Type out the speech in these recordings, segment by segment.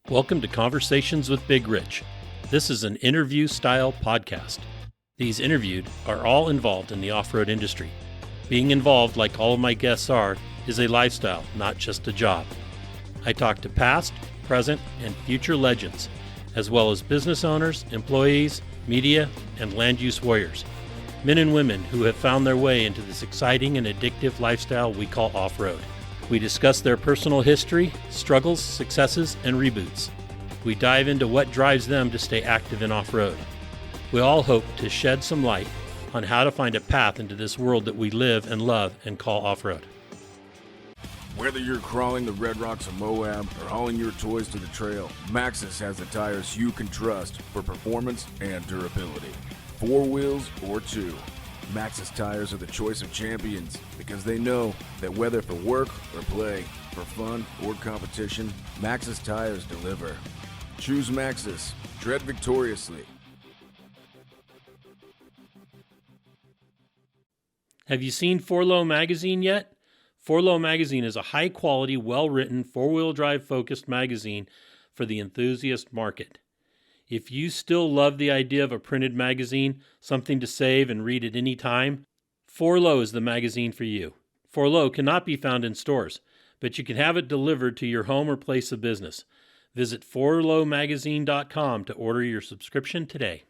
Welcome to Conversations with Big Rich. This is an interview-style podcast. These interviewed are all involved in the off-road industry. Being involved, like all of my guests are, is a lifestyle, not just a job. I talk to past, present, and future legends, as well as business owners, employees, media, and land use warriors. Men and women who have found their way into this exciting and addictive lifestyle we call off-road. We discuss their personal history, struggles, successes, and reboots. We dive into what drives them to stay active in off-road. We all hope to shed some light on how to find a path into this world that we live and love and call off-road. Whether you're crawling the Red Rocks of Moab or hauling your toys to the trail, Maxxis has the tires you can trust for performance and durability. 4 wheels or 2. Maxxis tires are the choice of champions because they know that whether for work or play, for fun or competition, Maxxis tires deliver. Choose Maxxis. Tread victoriously. Have you seen 4Low magazine yet? 4Low magazine is a high-quality, well-written, four-wheel drive focused magazine for the enthusiast market. If you still love the idea of a printed magazine, something to save and read at any time, 4Low is the magazine for you. 4Low cannot be found in stores, but you can have it delivered to your home or place of business. Visit 4lowmagazine.com to order your subscription today.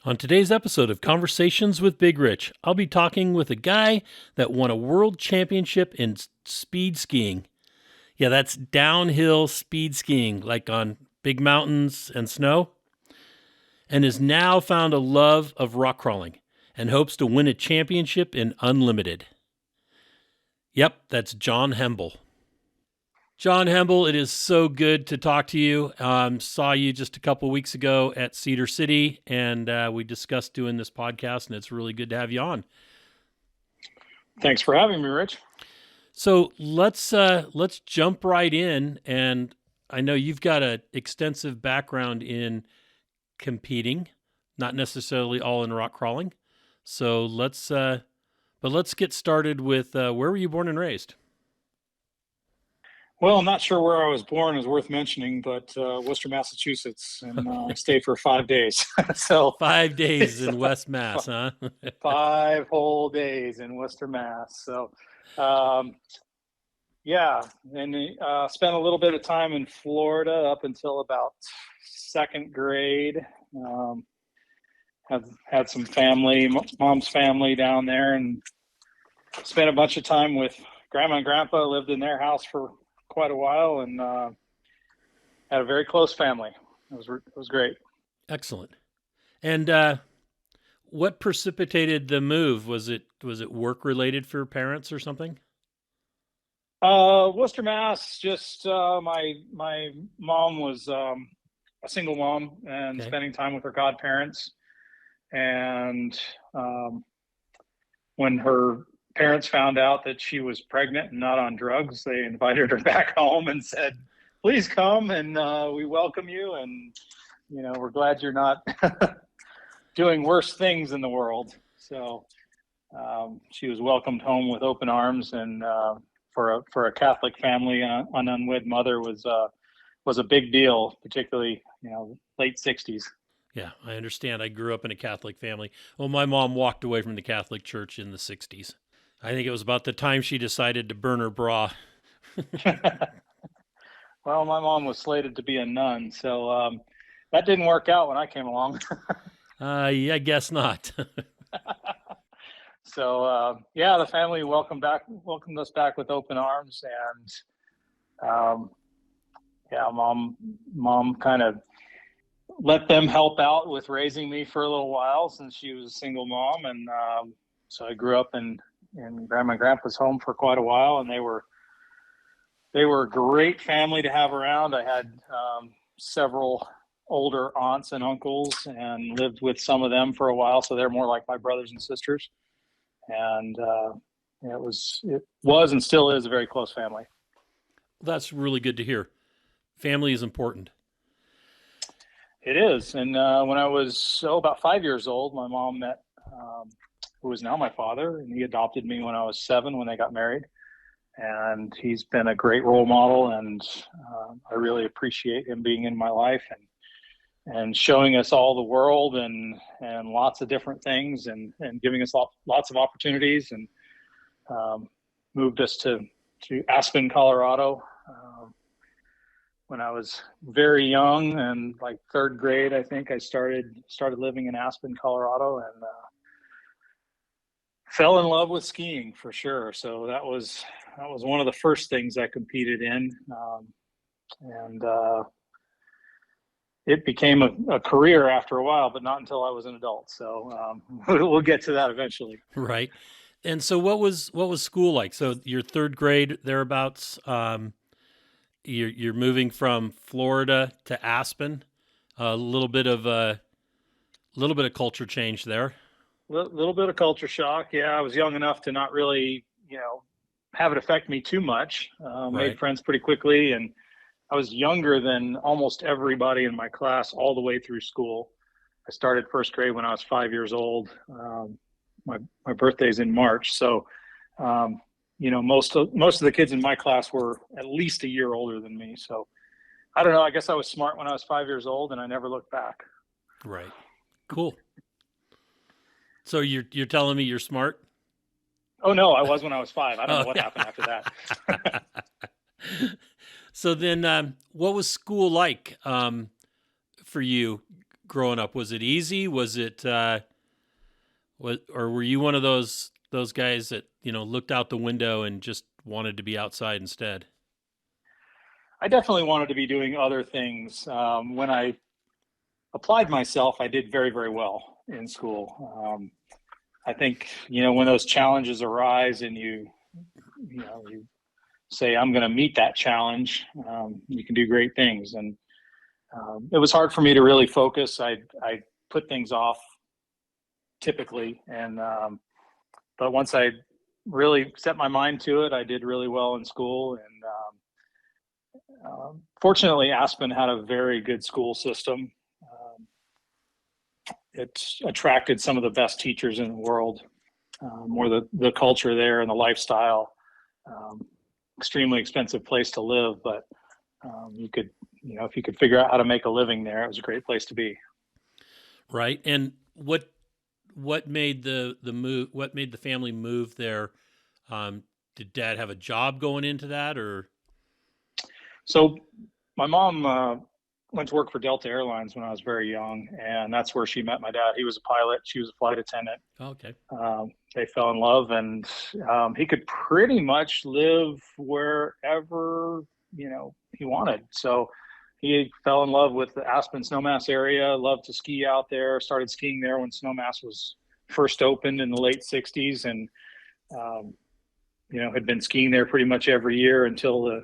On today's episode of Conversations with Big Rich, I'll be talking with a guy that won a world championship in speed skiing. Yeah, that's downhill speed skiing, like on big mountains and snow, and has now found a love of rock crawling and hopes to win a championship in Unlimited. Yep, that's Cow Hembel. Cow Hembel, it is so good to talk to you. Saw you just a couple weeks ago at Cedar City, and we discussed doing this podcast, and it's really good to have you on. Thanks for having me, Rich. So let's jump right in, and I know you've got an extensive background in competing, not necessarily all in rock crawling. So let's get started with where were you born and raised? Well, I'm not sure where I was born is worth mentioning, but Worcester, Massachusetts, and I stayed for 5 days. So 5 days in West Mass, huh? 5 whole days in Worcester, Mass. So, yeah, and spent a little bit of time in Florida up until about 2nd grade. Had some family, mom's family down there, and spent a bunch of time with Grandma and Grandpa. Lived in their house for quite a while, and had a very close family. It was great. Excellent. And what precipitated the move? Was it work related for parents or something? Worcester, Mass. Just my mom was a single mom and spending time with her godparents. And when her parents found out that she was pregnant and not on drugs, they invited her back home and said, "Please come, and we welcome you. And we're glad you're not doing worse things in the world." So she was welcomed home with open arms, and for a Catholic family, an unwed mother was a big deal, particularly late 60s. Yeah, I understand. I grew up in a Catholic family. Well, my mom walked away from the Catholic Church in the 60s. I think it was about the time she decided to burn her bra. Well, my mom was slated to be a nun, so that didn't work out when I came along. Yeah, I guess not. So, yeah, the family welcomed us back with open arms, and yeah, mom kind of let them help out with raising me for a little while since she was a single mom, and so I grew up in Grandma and Grandpa's home for quite a while, and they were a great family to have around. I had several older aunts and uncles, and lived with some of them for a while, so they're more like my brothers and sisters. And it was and still is a very close family. That's really good to hear. Family is important. It is. And when I was about 5 years old, my mom met who is now my father, and he adopted me when I was 7 when they got married. and he's been a great role model, and I really appreciate him being in my life and showing us all the world and lots of different things and giving us lots of opportunities, and moved us to Aspen, Colorado. When I was very young and like third grade, I think I started living in Aspen, Colorado, and fell in love with skiing for sure. So that was one of the first things I competed in, and it became a career after a while, but not until I was an adult. So we'll get to that eventually. Right. And so what was school like? So your third grade thereabouts, you're moving from Florida to Aspen, a little bit of culture change there. Little bit of culture shock. Yeah, I was young enough to not really, have it affect me too much. Right. Made friends pretty quickly, and I was younger than almost everybody in my class all the way through school. I started first grade when I was 5 years old. My birthday's in March, so most of the kids in my class were at least a year older than me. So I don't know. I guess I was smart when I was 5 years old, and I never looked back. Right. Cool. So you're telling me you're smart? Oh no, I was when I was 5. I don't know what happened after that. So then, what was school like for you growing up? Was it easy? Was it, or were you one of those guys that looked out the window and just wanted to be outside instead? I definitely wanted to be doing other things. When I applied myself, I did very, very well in school. I think, when those challenges arise and you say, I'm going to meet that challenge, you can do great things. And it was hard for me to really focus. I put things off typically. And, but once I really set my mind to it, I did really well in school. And fortunately, Aspen had a very good school system. It attracted some of the best teachers in the world, more the culture there and the lifestyle. Extremely expensive place to live, but you could, if you could figure out how to make a living there, it was a great place to be. Right. And what made the move? What made the family move there? Did Dad have a job going into that, or? So my mom went to work for Delta Airlines when I was very young, and that's where she met my dad. He was a pilot. She was a flight attendant. Oh, okay. They fell in love, and he could pretty much live wherever, he wanted. So he fell in love with the Aspen Snowmass area, loved to ski out there, started skiing there when Snowmass was first opened in the late 60s, and, had been skiing there pretty much every year until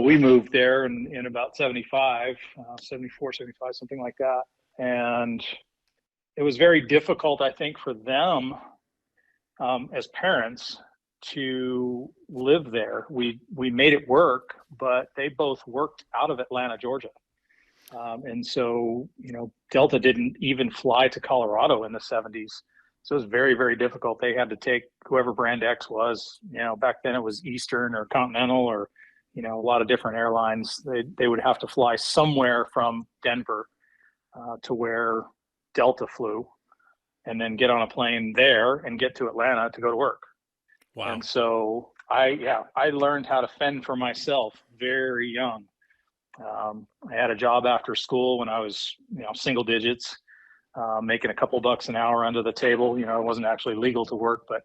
we moved there in about 74, 75, something like that. And it was very difficult, I think, for them as parents to live there. We made it work, but they both worked out of Atlanta, Georgia. And so, Delta didn't even fly to Colorado in the 70s. So it was very, very difficult. They had to take whoever brand X was, back then it was Eastern or Continental or, a lot of different airlines. They would have to fly somewhere from Denver to where Delta flew, and then get on a plane there and get to Atlanta to go to work. Wow. And so I learned how to fend for myself very young. I had a job after school when I was, single digits, making a couple bucks an hour under the table. It wasn't actually legal to work, but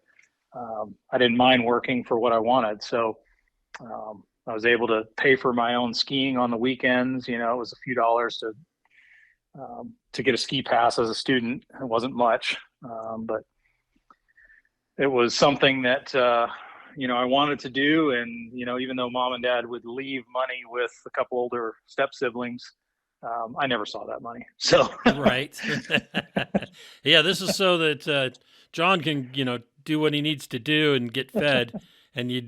I didn't mind working for what I wanted. So I was able to pay for my own skiing on the weekends. It was a few dollars to get a ski pass as a student. It wasn't much, but it was something that, I wanted to do. And, even though mom and dad would leave money with a couple older step siblings, I never saw that money. So, right. Yeah. This is so that, John can, do what he needs to do and get fed. And you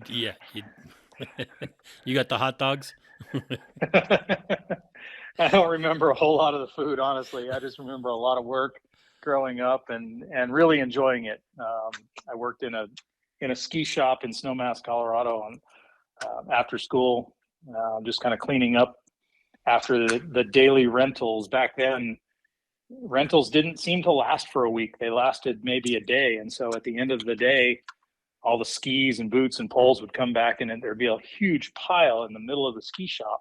got the hot dogs. I don't remember a whole lot of the food, honestly. I just remember a lot of work growing up and really enjoying it. I worked in a in a ski shop in Snowmass, Colorado, on after school, just kind of cleaning up after the daily rentals. Back then, rentals didn't seem to last for a week. They lasted maybe a day. And so at the end of the day, all the skis and boots and poles would come back, and there'd be a huge pile in the middle of the ski shop.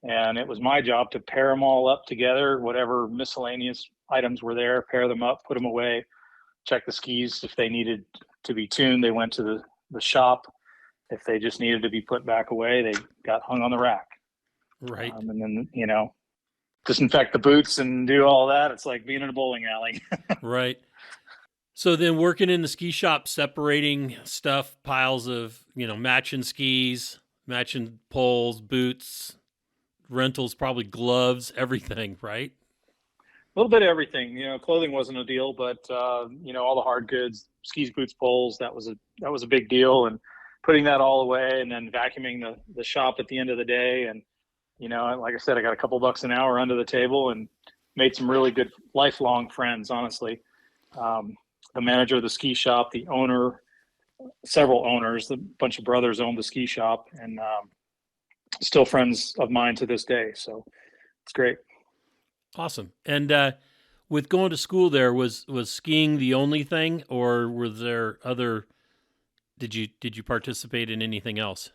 And it was my job to pair them all up together, whatever miscellaneous items were there, pair them up, put them away, check the skis. If they needed to be tuned, they went to the shop. If they just needed to be put back away, they got hung on the rack. Right. And then, disinfect the boots and do all that. It's like being in a bowling alley. Right. So then working in the ski shop, separating stuff, piles of, matching skis, matching poles, boots, rentals, probably gloves, everything, right? A little bit of everything. Clothing wasn't a deal, but all the hard goods, skis, boots, poles, that was a big deal. And putting that all away and then vacuuming the shop at the end of the day. And, like I said, I got a couple bucks an hour under the table and made some really good lifelong friends, honestly. The manager of the ski shop, the owner, several owners, a bunch of brothers owned the ski shop, and still friends of mine to this day. So it's great. Awesome. And with going to school there, was skiing the only thing, or were there other, did you participate in anything else?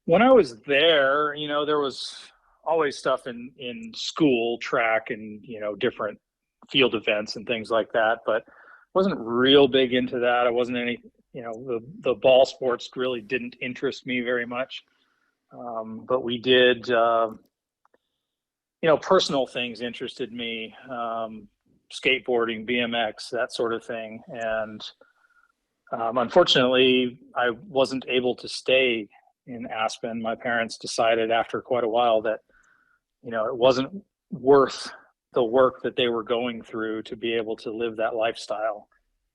When I was there, there was always stuff in school, track, and, different field events and things like that, but wasn't real big into that. I wasn't any, the ball sports really didn't interest me very much. But we did, personal things interested me, skateboarding, BMX, that sort of thing. And unfortunately, I wasn't able to stay in Aspen. My parents decided after quite a while that, it wasn't worth the work that they were going through to be able to live that lifestyle.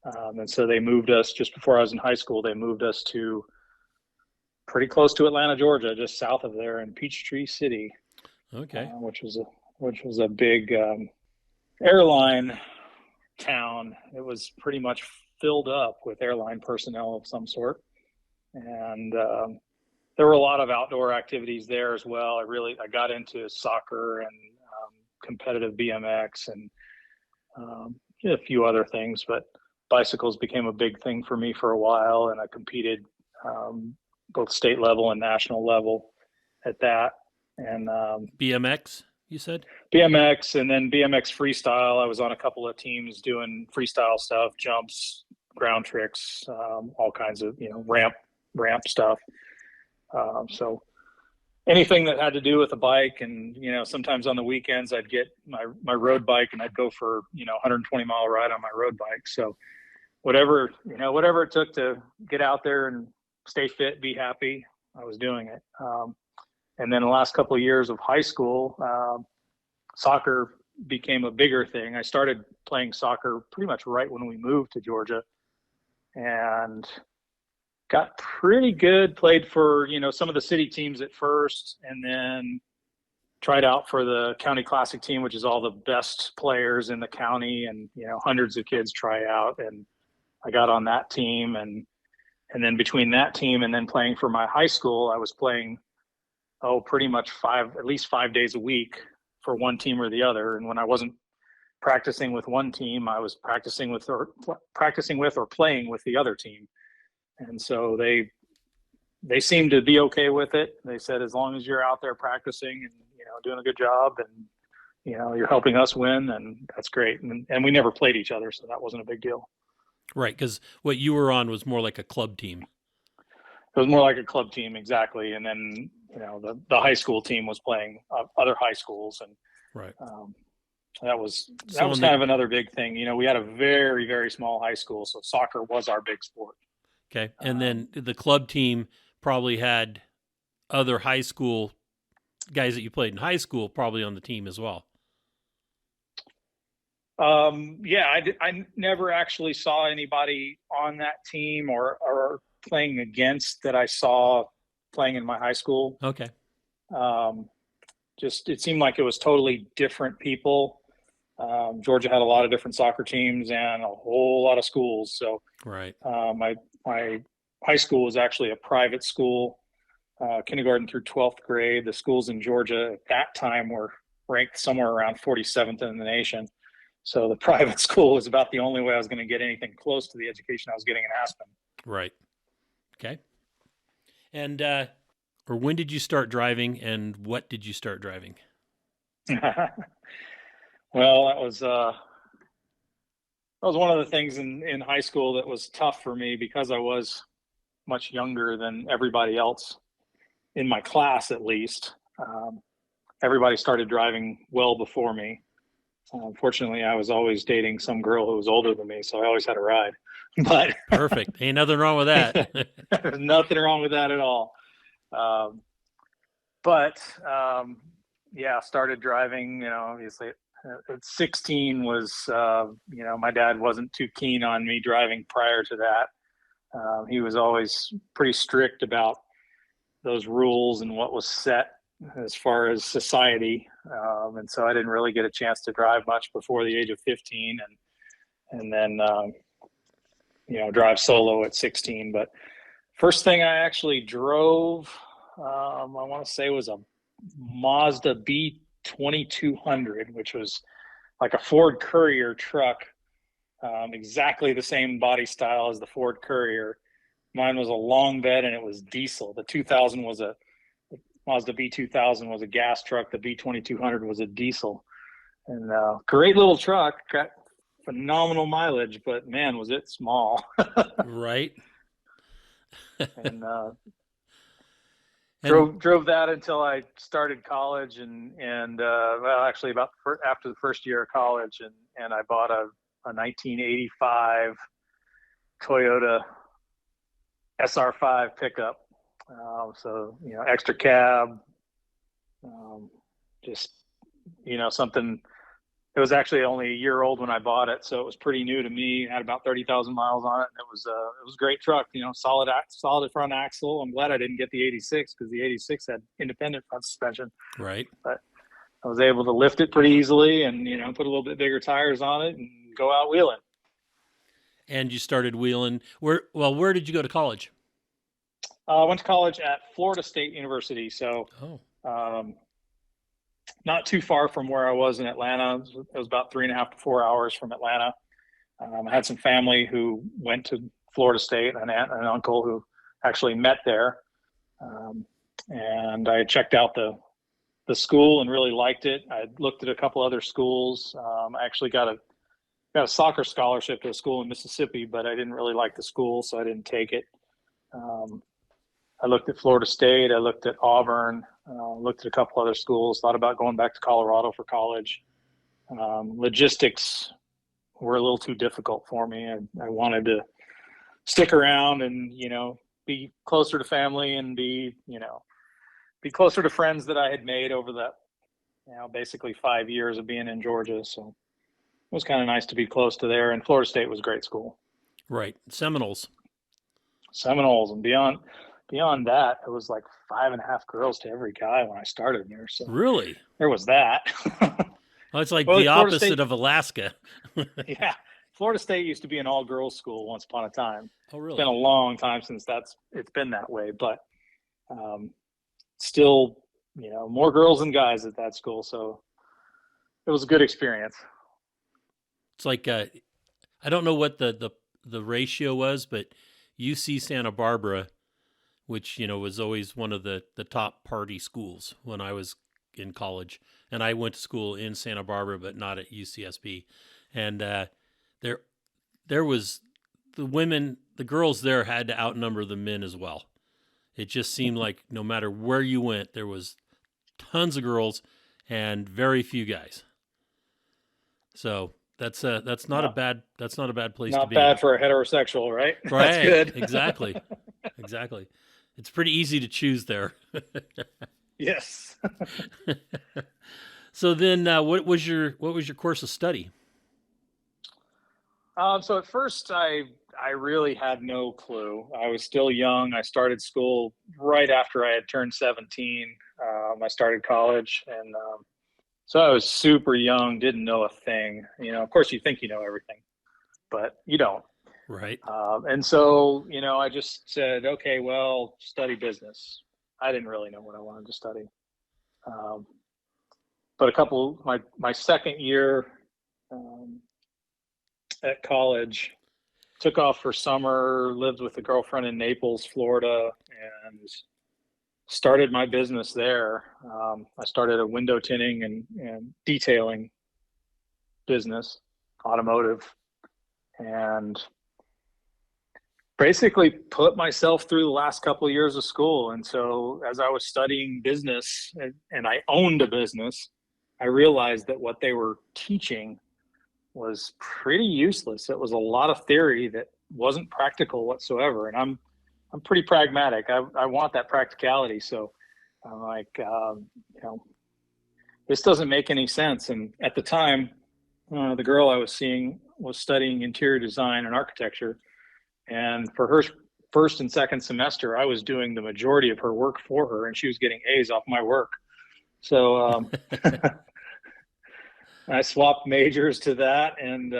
And so they moved us, just before I was in high school, they moved us to pretty close to Atlanta, Georgia, just south of there in Peachtree City. Okay. Which was a big airline town. It was pretty much filled up with airline personnel of some sort. And there were a lot of outdoor activities there as well. I got into soccer and competitive BMX and a few other things, but bicycles became a big thing for me for a while, and I competed both state level and national level at that. And BMX, you said? BMX, and then BMX freestyle. I was on a couple of teams doing freestyle stuff, jumps, ground tricks, all kinds of ramp stuff. So anything that had to do with a bike, and sometimes on the weekends I'd get my road bike and I'd go for 120-mile ride on my road bike. So whatever it took to get out there and stay fit, be happy, I was doing it. And then the last couple of years of high school, soccer became a bigger thing. I started playing soccer pretty much right when we moved to Georgia, and got pretty good, played for, some of the city teams at first, and then tried out for the county classic team, which is all the best players in the county, and, hundreds of kids try out. And I got on that team. And then between that team and then playing for my high school, I was playing, pretty much at least 5 days a week for one team or the other. And when I wasn't practicing with one team, I was practicing with or playing with the other team. And so they seemed to be okay with it. They said, as long as you're out there practicing and, doing a good job and, you're helping us win, and that's great. And we never played each other, so that wasn't a big deal. Right, because what you were on was more like a club team. It was more like a club team, exactly. And then, the high school team was playing other high schools. And right. That was kind of another big thing. We had a very, very small high school, so soccer was our big sport. Okay. And then the club team probably had other high school guys that you played in high school probably on the team as well. Yeah, I never actually saw anybody on that team or playing against that I saw playing in my high school. Okay. Just, it seemed like it was totally different people. Georgia had a lot of different soccer teams and a whole lot of schools. So Right. my high school was actually a private school, kindergarten through 12th grade. The schools in Georgia at that time were ranked somewhere around 47th in the nation. So the private school was about the only way I was going to get anything close to the education I was getting in Aspen. Right. Okay. And or when did you start driving, and what did you start driving? Well, that was one of the things in high school that was tough for me because I was much younger than everybody else in my class, at least. Everybody started driving well before me. Unfortunately, I was always dating some girl who was older than me, so I always had a ride. But Perfect. Ain't nothing wrong with that. there's nothing wrong with that at all. Yeah, started driving, obviously at 16 was, my dad wasn't too keen on me driving prior to that. He was always pretty strict about those rules and what was set as far as society. And so I didn't really get a chance to drive much before the age of 15 and then, drive solo at 16. But first thing I actually drove, I want to say was a Mazda B2200, which was like a Ford Courier truck, exactly the same body style as the Ford Courier. Mine was a long bed and it was diesel. The 2000 was Mazda B2000 was a gas truck. The B2200 was a diesel. And great little truck, got phenomenal mileage, but man, was it small. Right. and drove that until I started college and actually about after the first year of college, and I bought a 1985 Toyota SR5 pickup. So extra cab, just something. It was actually only a year old when I bought it, so it was pretty new to me. It had about 30,000 miles on it, and it was a great truck. Solid front axle. I'm glad I didn't get the 86 because the 86 had independent front suspension. Right. But I was able to lift it pretty easily, and put a little bit bigger tires on it and go out wheeling. And you started wheeling. Where did you go to college? I went to college at Florida State University, so not too far from where I was in Atlanta. It was about 3.5 to 4 hours from Atlanta. I had some family who went to Florida State, an aunt and an uncle who actually met there. And I checked out the school and really liked it. I looked at a couple other schools. I actually got a soccer scholarship to a school in Mississippi, but I didn't really like the school, so I didn't take it. I looked at Florida State. I looked at Auburn. Looked at a couple other schools. Thought about going back to Colorado for college. Logistics were a little too difficult for me. I wanted to stick around and be closer to family and be closer to friends that I had made over that basically 5 years of being in Georgia. So it was kind of nice to be close to there. And Florida State was a great school. Right. Seminoles, and beyond that, it was like 5.5 girls to every guy when I started there. So really, there was that. Well, it's like the opposite of Alaska. Yeah, Florida State used to be an all-girls school once upon a time. Oh, really? It's been a long time since it's been that way, but still, more girls than guys at that school. So it was a good experience. It's like I don't know what the ratio was, but UC Santa Barbara, which was always one of the top party schools when I was in college, and I went to school in Santa Barbara, but not at UCSB. And there was the girls there had to outnumber the men as well. It just seemed like no matter where you went, there was tons of girls and very few guys. So that's not a bad place to be. Not bad for a heterosexual, right? Right. That's good. Exactly. It's pretty easy to choose there. Yes. So then, what was your course of study? So at first, I really had no clue. I was still young. I started school right after I had turned 17. I started college, and So I was super young, didn't know a thing. Of course, you think you know everything, but you don't. Right. And so, I just said, okay, well, study business. I didn't really know what I wanted to study. But my second year at college, took off for summer, lived with a girlfriend in Naples, Florida, and started my business there. I started a window tinting and detailing business, automotive, and basically put myself through the last couple of years of school. And so as I was studying business and I owned a business, I realized that what they were teaching was pretty useless. It was a lot of theory that wasn't practical whatsoever. And I'm pretty pragmatic. I want that practicality. So I'm like, this doesn't make any sense. And at the time, the girl I was seeing was studying interior design and architecture. And for her first and second semester, I was doing the majority of her work for her, and she was getting A's off my work. So I swapped majors to that and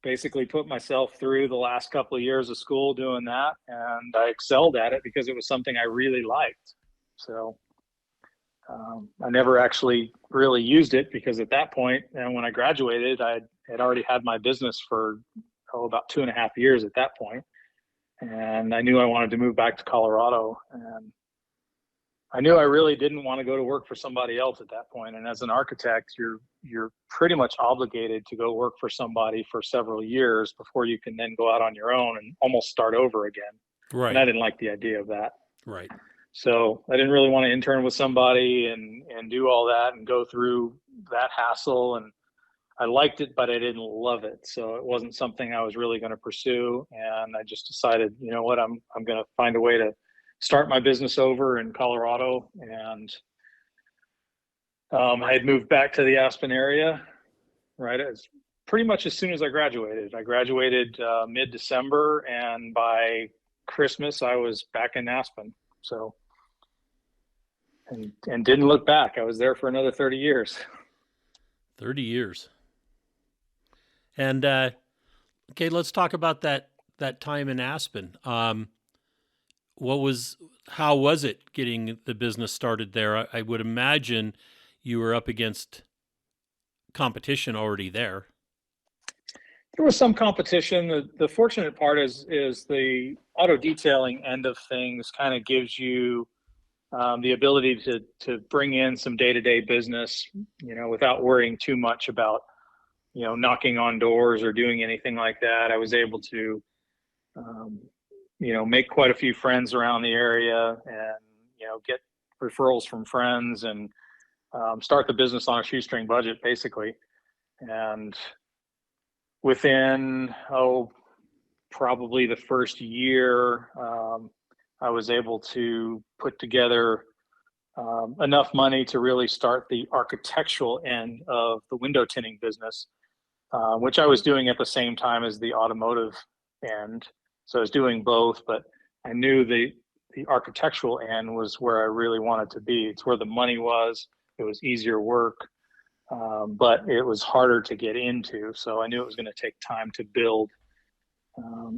basically put myself through the last couple of years of school doing that. And I excelled at it because it was something I really liked. So I never actually really used it because at that point, and when I graduated, I had already had my business for about 2.5 years at that point. And I knew I wanted to move back to Colorado. And I knew I really didn't want to go to work for somebody else at that point. And as an architect, you're pretty much obligated to go work for somebody for several years before you can then go out on your own and almost start over again. Right. And I didn't like the idea of that. Right. So I didn't really want to intern with somebody and do all that and go through that hassle. And I liked it, but I didn't love it. So it wasn't something I was really going to pursue. And I just decided, you know what, I'm going to find a way to start my business over in Colorado. And I had moved back to the Aspen area, right? As pretty much as soon as I graduated. I graduated mid-December, and by Christmas I was back in Aspen. So, and didn't look back. I was there for another 30 years. 30 years. And okay, let's talk about that time in Aspen. How was it getting the business started there? I would imagine you were up against competition already there. There was some competition. The fortunate part is the auto detailing end of things kind of gives you the ability to bring in some day-to-day business, without worrying too much about, knocking on doors or doing anything like that. I was able to, make quite a few friends around the area and, get referrals from friends and start the business on a shoestring budget, basically. And within, probably the first year, I was able to put together enough money to really start the architectural end of the window tinting business, which I was doing at the same time as the automotive end. So I was doing both, but I knew the architectural end was where I really wanted to be. It's where the money was. It was easier work, but it was harder to get into. So I knew it was going to take time to build.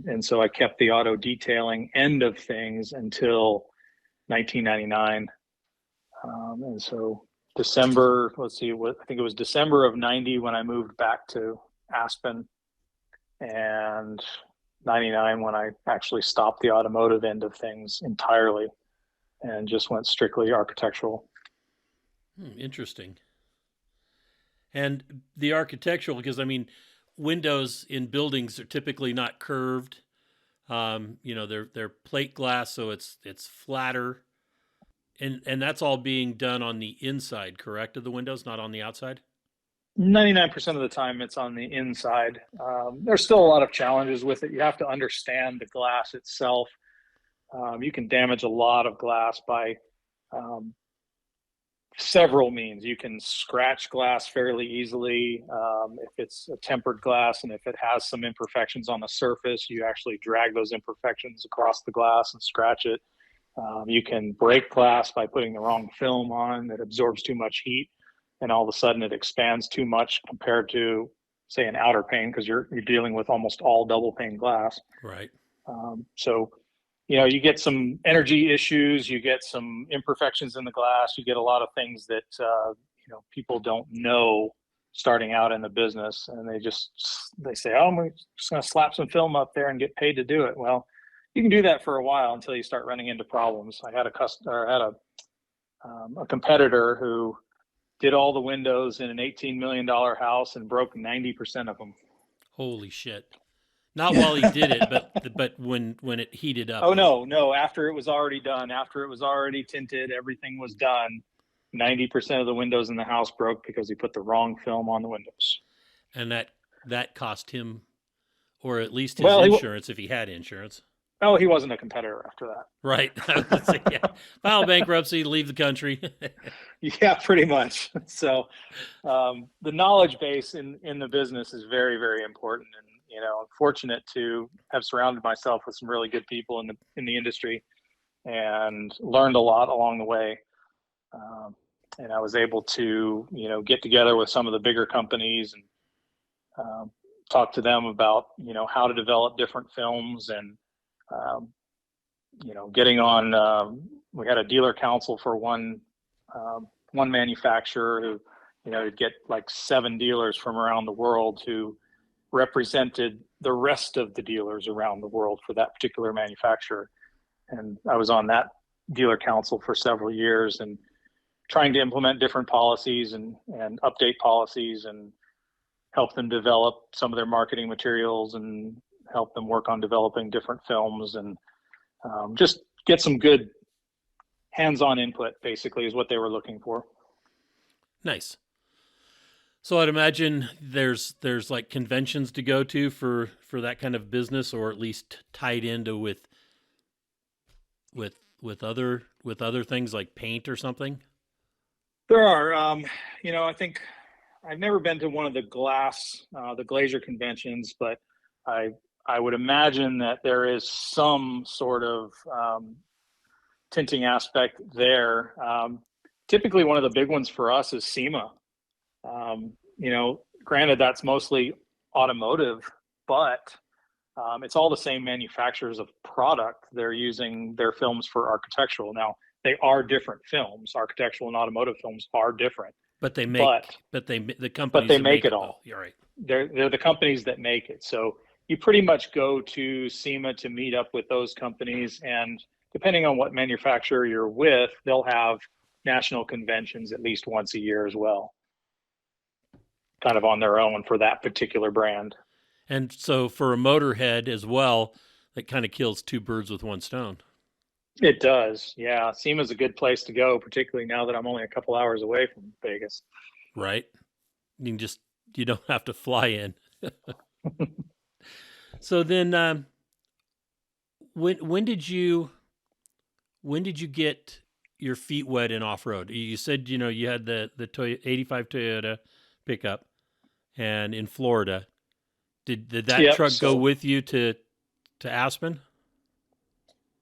And so I kept the auto detailing end of things until 1999. And so I think it was December of 90 when I moved back to Aspen, and 99 when I actually stopped the automotive end of things entirely and just went strictly architectural. Interesting. And the architectural, because windows in buildings are typically not curved. They're plate glass, so it's flatter. And that's all being done on the inside, correct, of the windows, not on the outside? 99% of the time it's on the inside. There's still a lot of challenges with it. You have to understand the glass itself. You can damage a lot of glass by several means. You can scratch glass fairly easily if it's a tempered glass, and if it has some imperfections on the surface, you actually drag those imperfections across the glass and scratch it. You can break glass by putting the wrong film on that absorbs too much heat, and all of a sudden it expands too much compared to, say, an outer pane, because you're dealing with almost all double pane glass. Right. So, you get some energy issues, you get some imperfections in the glass, you get a lot of things that people don't know starting out in the business, and they say, "Oh, I'm just going to slap some film up there and get paid to do it." Well, you can do that for a while until you start running into problems. I had a competitor who did all the windows in an $18 million house and broke 90% of them. Holy shit! Not while he did it, but when it heated up. Oh no! After it was already done, after it was already tinted, everything was done. 90% of the windows in the house broke because he put the wrong film on the windows. And that cost him, or at least his insurance, if he had insurance. Oh, he wasn't a competitor after that. Right. I was say, yeah. File bankruptcy, leave the country. Yeah, pretty much. So the knowledge base in the business is very, very important. And, I'm fortunate to have surrounded myself with some really good people in the industry and learned a lot along the way. And I was able to, get together with some of the bigger companies and talk to them about, how to develop different films and, getting on, we had a dealer council for one manufacturer who, would get like 7 dealers from around the world who represented the rest of the dealers around the world for that particular manufacturer. And I was on that dealer council for several years and trying to implement different policies and update policies and help them develop some of their marketing materials and help them work on developing different films and just get some good hands-on input, basically, is what they were looking for. Nice. So I'd imagine there's like conventions to go to for that kind of business, or at least tied into with other things like paint or something. There are, I think I've never been to one of the glazier conventions, but I would imagine that there is some sort of tinting aspect there. Typically, one of the big ones for us is SEMA. Granted, that's mostly automotive, but it's all the same manufacturers of product. They're using their films for architectural. Now, they are different films. Architectural and automotive films are different. But they make the companies. But they make it all. You're right. They're the companies that make it. So you pretty much go to SEMA to meet up with those companies, and depending on what manufacturer you're with, they'll have national conventions at least once a year as well, kind of on their own for that particular brand. And so for a motorhead as well, that kind of kills 2 birds with 1 stone. It does. Yeah. SEMA's a good place to go, particularly now that I'm only a couple hours away from Vegas. Right. You don't have to fly in. So then, when did you get your feet wet in off-road? You said, you had the 85 Toyota pickup, and in Florida, did that truck go with you to Aspen?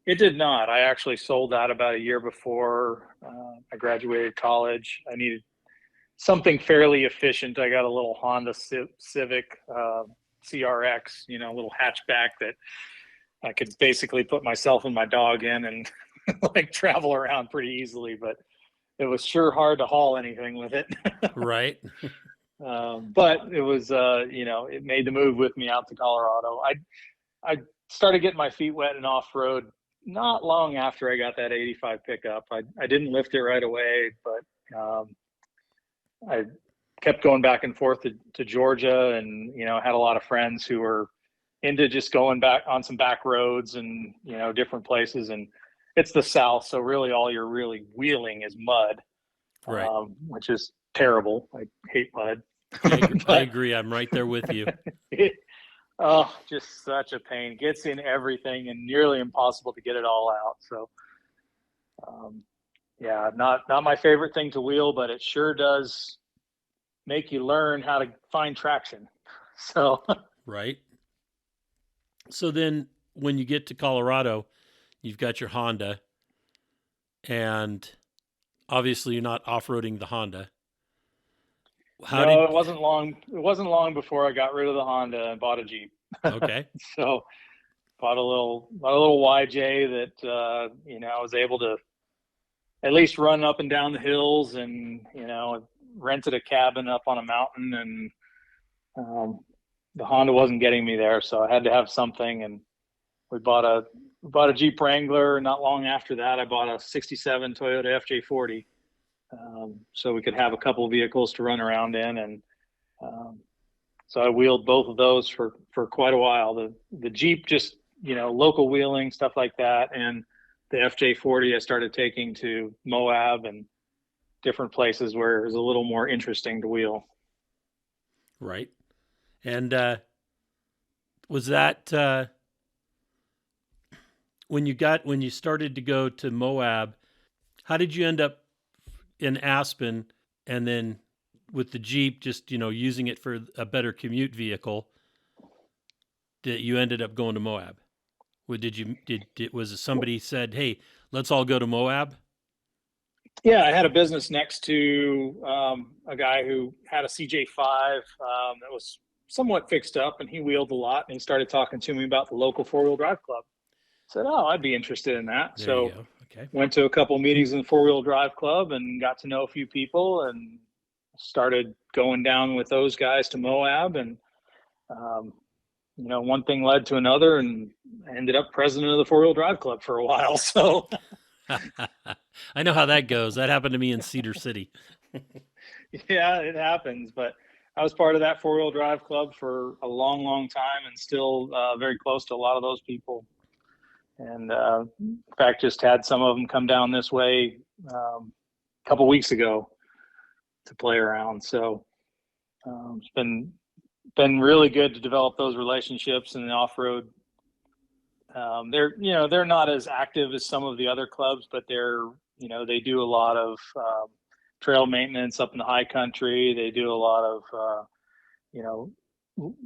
It did not. I actually sold that about a year before I graduated college. I needed something fairly efficient. I got a little Honda Civic CRX, a little hatchback that I could basically put myself and my dog in and like travel around pretty easily, but it was sure hard to haul anything with it. Right. But it was, it made the move with me out to Colorado. I started getting my feet wet in off-road not long after I got that 85 pickup. I didn't lift it right away, but I kept going back and forth to Georgia, and had a lot of friends who were into just going back on some back roads and different places. And it's the South, so really all you're really wheeling is mud, right? Which is terrible. I hate mud. I agree. I'm right there with you. Just such a pain. Gets in everything and nearly impossible to get it all out. So, not my favorite thing to wheel, but it sure does make you learn how to find traction. So, right. So then when you get to Colorado, you've got your Honda, and obviously you're not off-roading the Honda. It wasn't long. It wasn't long before I got rid of the Honda and bought a Jeep. Okay. So bought a little YJ that I was able to at least run up and down the hills, and rented a cabin up on a mountain, and the Honda wasn't getting me there, so I had to have something. And we bought a Jeep Wrangler. Not long after that, I bought a '67 Toyota FJ40, so we could have a couple of vehicles to run around in. And so I wheeled both of those for quite a while. The Jeep, just local wheeling, stuff like that, and the FJ40 I started taking to Moab and different places where it was a little more interesting to wheel. Right. And was that when you started to go to Moab, how did you end up in Aspen, and then with the Jeep, just using it for a better commute vehicle, that you ended up going to Moab? Was it somebody said, "Hey, let's all go to Moab"? Yeah, I had a business next to a guy who had a CJ5 that was somewhat fixed up, and he wheeled a lot, and he started talking to me about the local four-wheel drive club. I said, "Oh, I'd be interested in that." There So you go. Okay. went to a couple meetings in the four-wheel drive club and got to know a few people, and started going down with those guys to Moab. And one thing led to another, and I ended up president of the four-wheel drive club for a while. So I know how that goes. That happened to me in Cedar City. yeah, it happens. But I was part of that four-wheel drive club for a long, long time, and still very close to a lot of those people. And in fact, just had some of them come down this way a couple weeks ago to play around. So it's been really good to develop those relationships in the off-road. They're not as active as some of the other clubs, but they do a lot of trail maintenance up in the high country. They do a lot of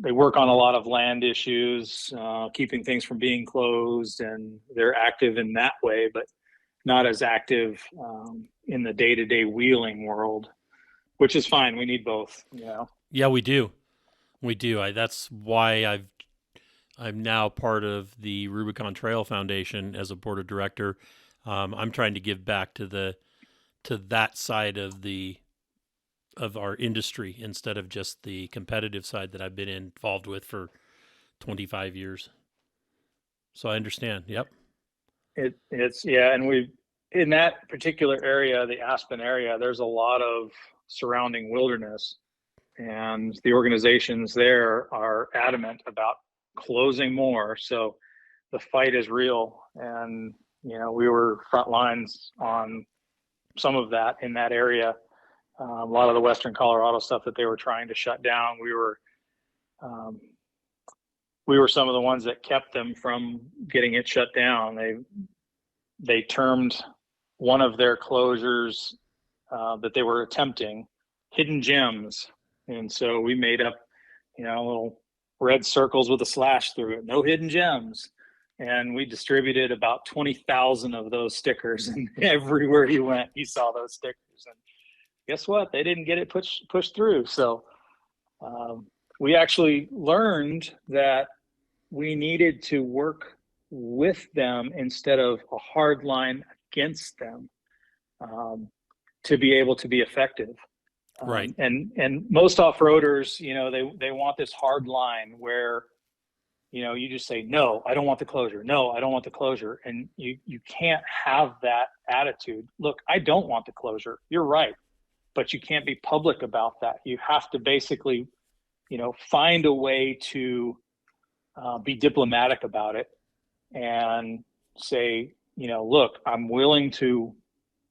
they work on a lot of land issues, keeping things from being closed, and they're active in that way, but not as active in the day-to-day wheeling world, which is fine. We need both. Yeah, we do. That's why I'm now part of the Rubicon Trail Foundation as a board of director. I'm trying to give back to that side of our industry instead of just the competitive side that I've been involved with for 25 years. So I understand. Yep. And we've, in that particular area, the Aspen area, there's a lot of surrounding wilderness, and the organizations there are adamant about closing more. So the fight is real, and we were front lines on some of that in that area. A lot of the Western Colorado stuff that they were trying to shut down, we were some of the ones that kept them from getting it shut down. They termed one of their closures that they were attempting hidden gems, and so we made up little red circles with a slash through it, no hidden gems. And we distributed about 20,000 of those stickers, and everywhere you went, you saw those stickers. And guess what? They didn't get it pushed through. So we actually learned that we needed to work with them instead of a hard line against them to be able to be effective. Right. And most off-roaders, they want this hard line where you just say, "No, I don't want the closure. No, I don't want the closure." And you can't have that attitude. Look, I don't want the closure. You're right. But you can't be public about that. You have to basically, find a way to be diplomatic about it and say, look, I'm willing to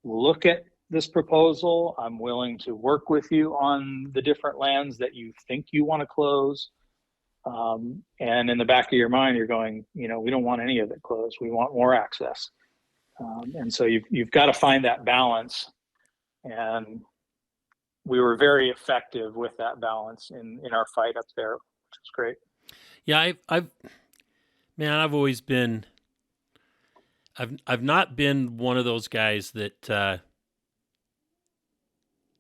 look at this proposal. I'm willing to work with you on the different lands that you think you want to close. And in the back of your mind, you're going, we don't want any of it closed. We want more access. And so you've got to find that balance. And we were very effective with that balance in our fight up there, which was great. Yeah, I've always been I've not been one of those guys that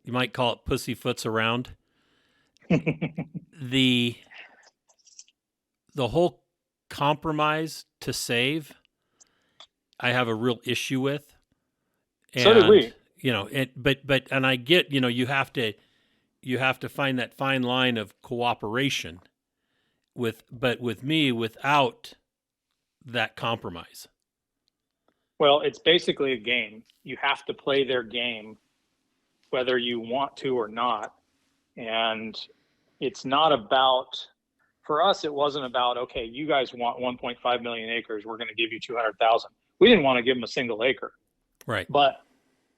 you might call it pussyfoots around. the whole compromise to save, I have a real issue with. And, so did we. And I get, you have to find that fine line of cooperation but with me, without that compromise. Well, it's basically a game. You have to play their game, whether you want to or not. And it's not about, for us, it wasn't about, okay, you guys want 1.5 million acres. We're going to give you 200,000. We didn't want to give them a single acre. Right. But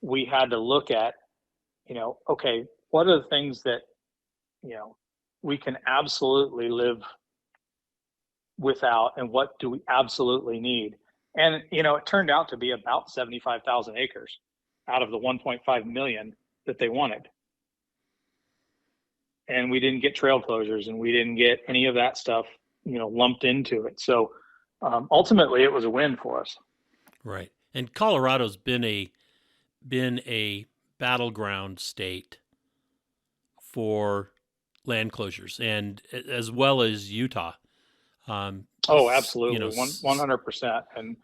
we had to look at, okay, what are the things that, we can absolutely live without, and what do we absolutely need? And, it turned out to be about 75,000 acres out of the 1.5 million that they wanted. And we didn't get trail closures, and we didn't get any of that stuff, lumped into it. So ultimately it was a win for us. Right. And Colorado's been a battleground state for land closures, and as well as Utah. Oh, absolutely. 100%. And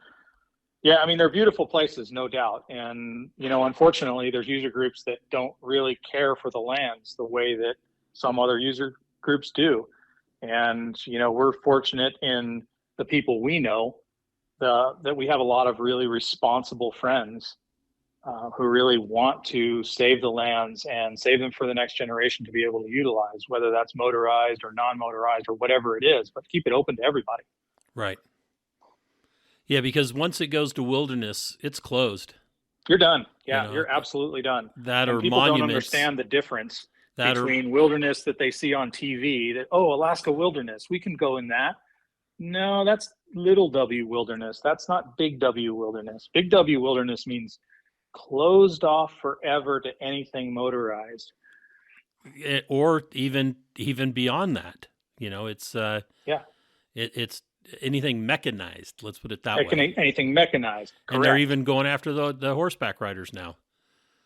yeah, I mean, they're beautiful places, no doubt. And, unfortunately, there's user groups that don't really care for the lands the way that some other user groups do. And, we're fortunate in the people we know that we have a lot of really responsible friends who really want to save the lands and save them for the next generation to be able to utilize, whether that's motorized or non-motorized or whatever it is, but keep it open to everybody. Right. Yeah, because once it goes to wilderness, it's closed. You're done. Yeah, you're absolutely done. That and or people monuments. Don't understand the difference between wilderness that they see on TV, that, Alaska wilderness, we can go in that. No, that's little W wilderness. That's not big W wilderness. Big W wilderness means closed off forever to anything motorized. Or even beyond that. It's it's anything mechanized, let's put it that way. Anything mechanized. Correct. And they're even going after the horseback riders now.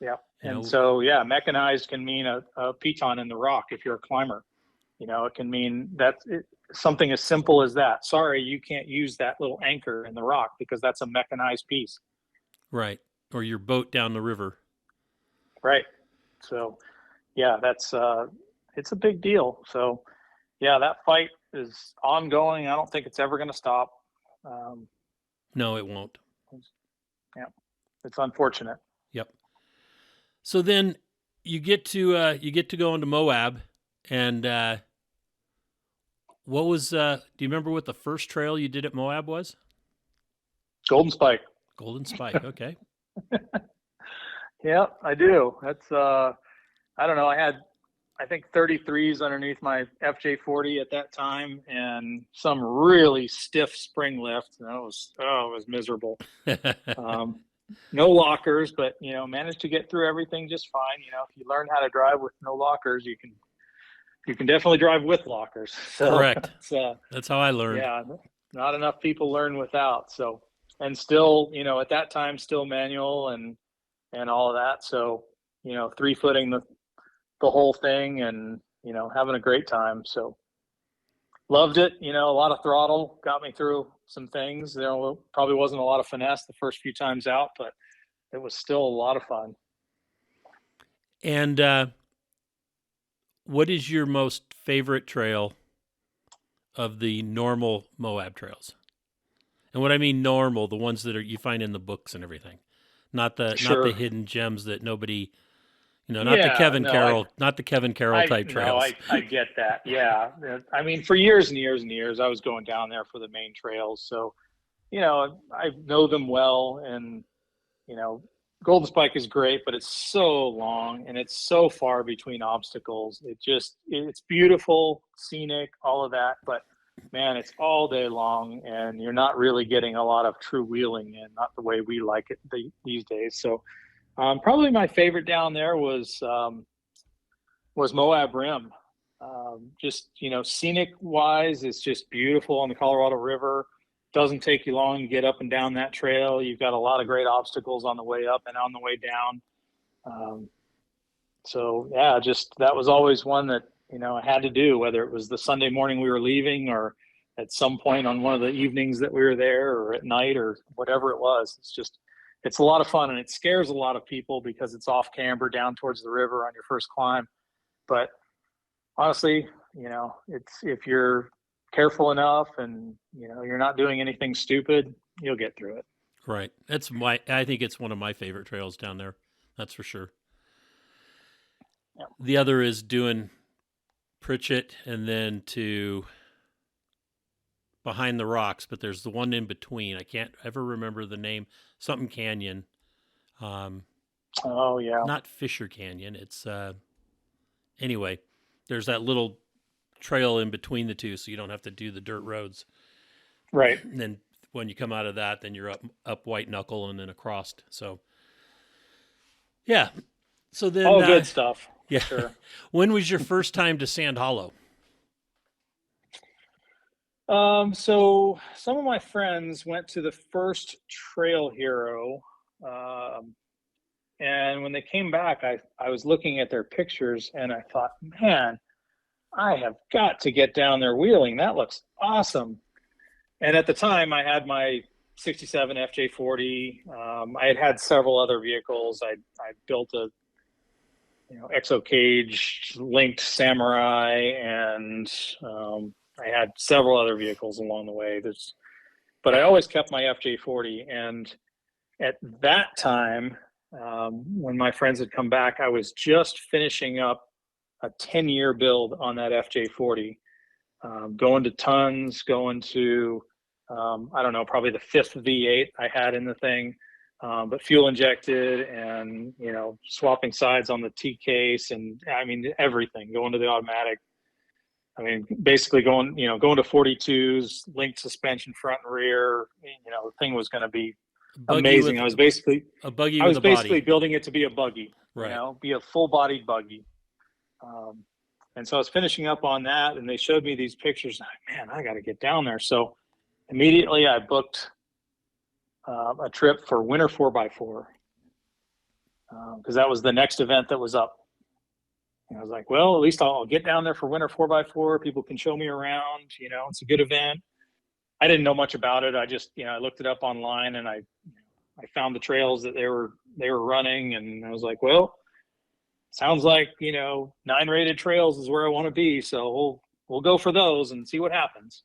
Yeah. So mechanized can mean a piton in the rock if you're a climber. It can mean something as simple as that. Sorry, you can't use that little anchor in the rock because that's a mechanized piece. Right. Or your boat down the river. Right. So, that's it's a big deal. So, that fight is ongoing. I don't think it's ever going to stop. No, it won't. Yeah, it's unfortunate. Yep. So then you get to go into Moab, and what was? Do you remember what the first trail you did at Moab was? Golden Spike. Golden Spike. Okay. Yeah, I do. That's I don't know. I had, I think, 33s underneath my FJ40 at that time, and some really stiff spring lift. And it was miserable. No lockers, but managed to get through everything just fine. If you learn how to drive with no lockers, you can definitely drive with lockers. So correct. That's how I learned. Yeah, not enough people learn without. So, and still, at that time, still manual and all of that. So, 3-footing the whole thing and, having a great time. So loved it. A lot of throttle got me through some things. Probably wasn't a lot of finesse the first few times out, but it was still a lot of fun. And what is your most favorite trail of the normal Moab trails? And what I mean normal, the ones that you find in the books and everything, not the hidden gems that nobody, the Kevin Carroll type trails. No, I get that. Yeah. I mean, for years and years and years, I was going down there for the main trails. So, I know them well, and, Golden Spike is great, but it's so long and it's so far between obstacles. It's beautiful, scenic, all of that, but man, it's all day long, and you're not really getting a lot of true wheeling in, not the way we like it these days. So probably my favorite down there was Moab Rim. Just, scenic wise, it's just beautiful on the Colorado River. doesn't take you long to get up and down that trail. You've got a lot of great obstacles on the way up and on the way down. So yeah, just that was always one that, I had to do, whether it was the Sunday morning we were leaving or at some point on one of the evenings that we were there or at night or whatever it was. It's a lot of fun, and it scares a lot of people because it's off camber down towards the river on your first climb. But honestly, it's, if you're careful enough and, you're not doing anything stupid, you'll get through it. Right. I think it's one of my favorite trails down there. That's for sure. Yeah. The other is doing Pritchett and then to Behind the Rocks, but there's the one in between. I can't ever remember the name. Something Canyon. Oh yeah. Not Fisher Canyon. It's anyway, there's that little trail in between the two, so you don't have to do the dirt roads. Right. And then when you come out of that, then you're up White Knuckle and then across. So yeah. So then all good stuff. Yeah. Sure. When was your first time to Sand Hollow? So some of my friends went to the first Trail Hero, and when they came back, I was looking at their pictures and I thought, man, I have got to get down there wheeling. That looks awesome. And at the time, I had my 67 FJ40. I had several other vehicles. I built a exo cage linked Samurai, and I had several other vehicles along the way. But I always kept my FJ40. And at that time, when my friends had come back, I was just finishing up a 10-year build on that FJ40, going to tons, going to, I don't know, probably the 5th V8 I had in the thing, but fuel injected and, swapping sides on the T case and everything, going to the automatic. Basically going to 42s, linked suspension front and rear. The thing was going to be amazing. I was basically building it to be a buggy, right? Be a full-bodied buggy. And so I was finishing up on that, and they showed me these pictures. And man, I got to get down there. So immediately I booked a trip for Winter 4x4 because that was the next event that was up. And I was like, well, at least I'll get down there for Winter 4x4. People can show me around. It's a good event. I didn't know much about it. I just, I looked it up online, and I found the trails that they were running, and I was like, well, sounds like 9 rated trails is where I want to be. So we'll go for those and see what happens.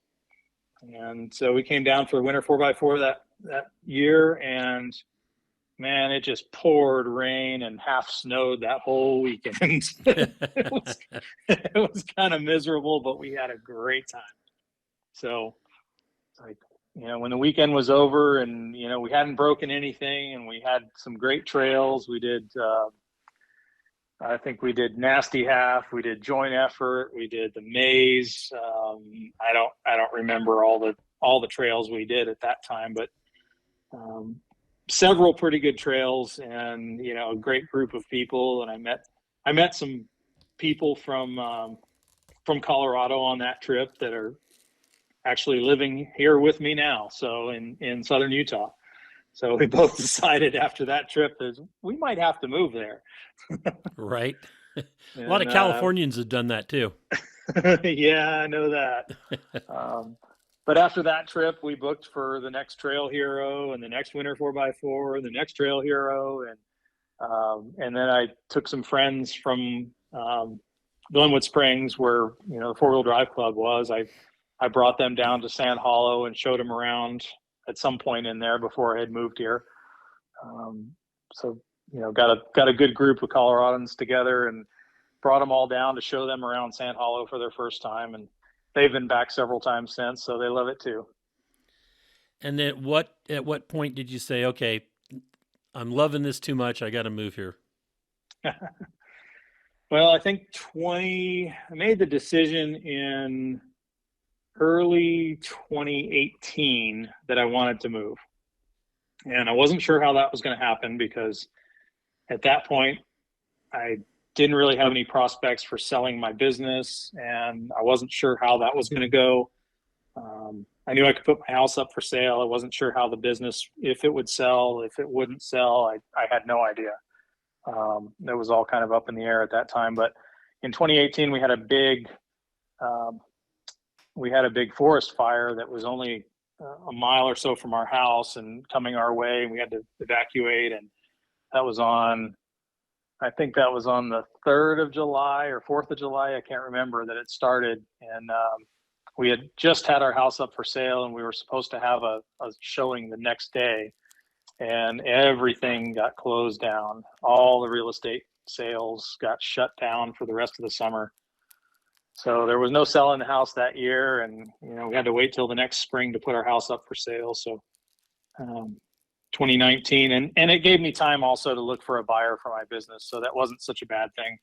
And so we came down for the Winter 4x4 that year, and man, it just poured rain and half snowed that whole weekend. it was kind of miserable, but we had a great time. So like, when the weekend was over and, we hadn't broken anything and we had some great trails, we did, I think we did Nasty Half, we did Joint Effort, we did the Maze. I don't remember all the trails we did at that time, but several pretty good trails, and a great group of people. And I met some people from Colorado on that trip that are actually living here with me now, so in southern Utah. So we both decided after that trip that we might have to move there. Right. A lot of Californians have done that too. Yeah, I know that. But after that trip, we booked for the next Trail Hero and the next Winter 4x4 and the next Trail Hero. And then I took some friends from Glenwood Springs, where, the 4-wheel drive club was. I brought them down to Sand Hollow and showed them around at some point in there before I had moved here. So, got a good group of Coloradans together and brought them all down to show them around Sand Hollow for their first time. And they've been back several times since, so they love it too. And then at what point did you say, okay, I'm loving this too much, I got to move here? Well, I think I made the decision in early 2018 that I wanted to move. And I wasn't sure how that was going to happen, because at that point, I didn't really have any prospects for selling my business, and I wasn't sure how that was going to go. I knew I could put my house up for sale. I wasn't sure how the business, if it would sell, if it wouldn't sell. I had no idea. It was all kind of up in the air at that time. But in 2018, um, we had a big forest fire that was only a mile or so from our house and coming our way. We had to evacuate, and that was on, I think that was on the 3rd of July or 4th of July. I can't remember that it started. And we had just had our house up for sale, and we were supposed to have a showing the next day, and everything got closed down. All the real estate sales got shut down for the rest of the summer. So there was no selling the house that year, and we had to wait till the next spring to put our house up for sale. So 2019, and it gave me time also to look for a buyer for my business, so that wasn't such a bad thing.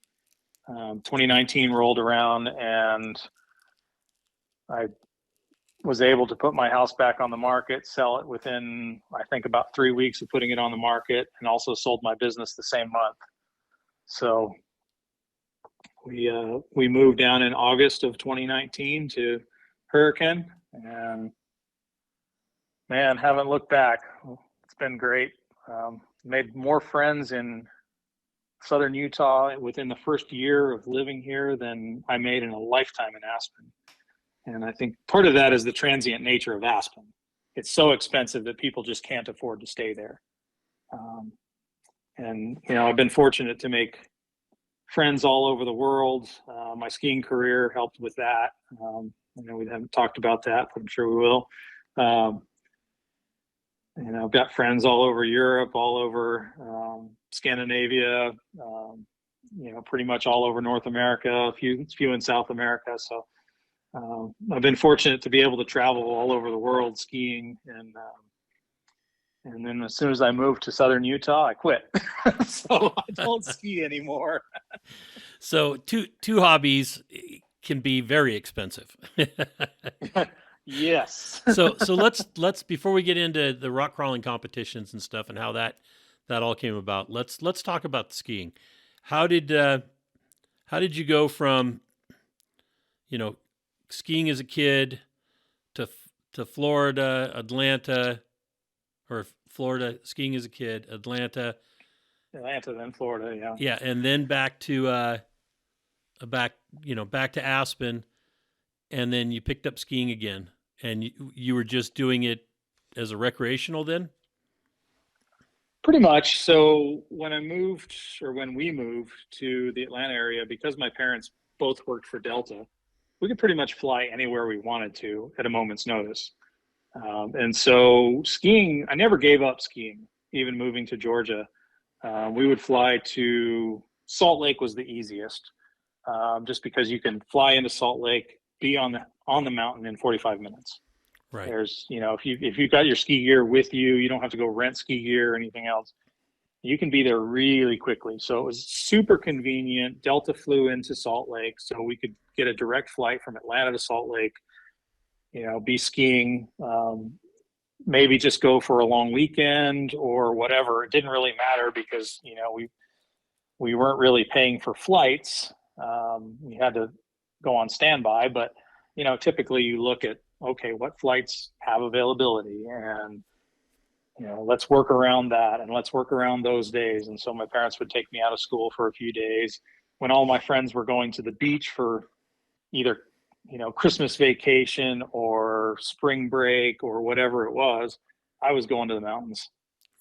2019 rolled around, and I was able to put my house back on the market, sell it within, I think, about 3 weeks of putting it on the market, and also sold my business the same month. So we moved down in August of 2019 to Hurricane, and man, haven't looked back. It's been great. Made more friends in Southern Utah within the first year of living here than I made in a lifetime in Aspen. And I think part of that is the transient nature of Aspen. It's so expensive that people just can't afford to stay there. And I've been fortunate to make friends all over the world. My skiing career helped with that. We haven't talked about that, but I'm sure we will. I've got friends all over Europe, all over Scandinavia, pretty much all over North America, a few in South America. So I've been fortunate to be able to travel all over the world skiing, and then as soon as I moved to Southern Utah, I quit. So I don't ski anymore. So two hobbies can be very expensive. Yes. So let's before we get into the rock crawling competitions and stuff and how that all came about, let's talk about the skiing. How did you go from skiing as a kid to Florida, Atlanta, or Florida skiing as a kid, Atlanta, then Florida, yeah. Yeah, and then back to back to Aspen, and then you picked up skiing again, and you were just doing it as a recreational then? Pretty much. So when we moved to the Atlanta area, because my parents both worked for Delta, we could pretty much fly anywhere we wanted to at a moment's notice. And so skiing, I never gave up skiing, even moving to Georgia. We would fly to Salt Lake was the easiest, just because you can fly into Salt Lake, be on the mountain in 45 minutes. Right. There's, if you've got your ski gear with you, you don't have to go rent ski gear or anything else. You can be there really quickly. So it was super convenient. Delta flew into Salt Lake, so we could get a direct flight from Atlanta to Salt Lake, be skiing, maybe just go for a long weekend or whatever. It didn't really matter because, we weren't really paying for flights. We had to go on standby, but, typically you look at, okay, what flights have availability, and let's work around that, and let's work around those days. And so my parents would take me out of school for a few days when all my friends were going to the beach for either Christmas vacation or spring break or whatever it was. I was going to the mountains.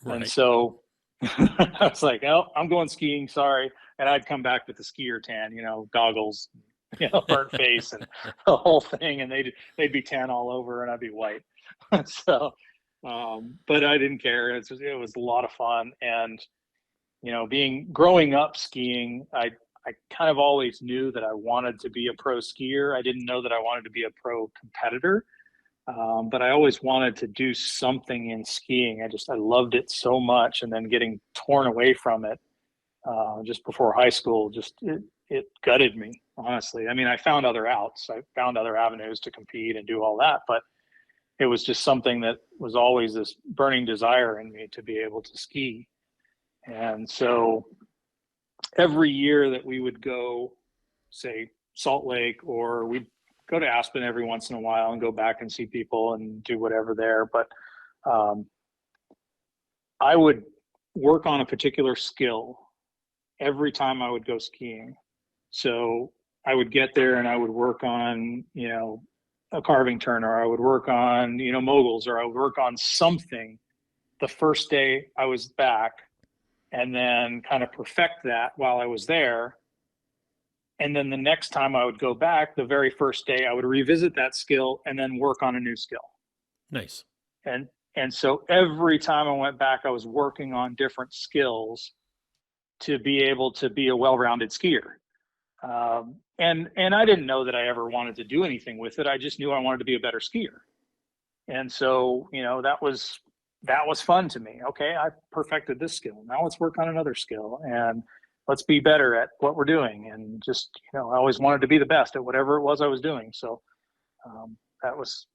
Right. And so I was like, oh, I'm going skiing, sorry. And I'd come back with the skier tan, goggles, burnt face and the whole thing, and they'd be tan all over and I'd be white. So but I didn't care. It was a lot of fun. And growing up skiing, I kind of always knew that I wanted to be a pro skier. I didn't know that I wanted to be a pro competitor, but I always wanted to do something in skiing. I loved it so much, and then getting torn away from it just before high school, it gutted me, honestly. I mean, I found other outs. I found other avenues to compete and do all that, but it was just something that was always this burning desire in me to be able to ski. And so every year that we would go, say, Salt Lake, or we'd go to Aspen every once in a while and go back and see people and do whatever there. But I would work on a particular skill every time I would go skiing. So I would get there and I would work on, a carving turn, or I would work on, moguls, or I would work on something the first day I was back, and then kind of perfect that while I was there. And then the next time I would go back, the very first day, I would revisit that skill and then work on a new skill. Nice. And so every time I went back, I was working on different skills to be able to be a well-rounded skier. And I didn't know that I ever wanted to do anything with it. I just knew I wanted to be a better skier. And so, that was fun to me. Okay, I perfected this skill. Now let's work on another skill and let's be better at what we're doing. And just, I always wanted to be the best at whatever it was I was doing. So that was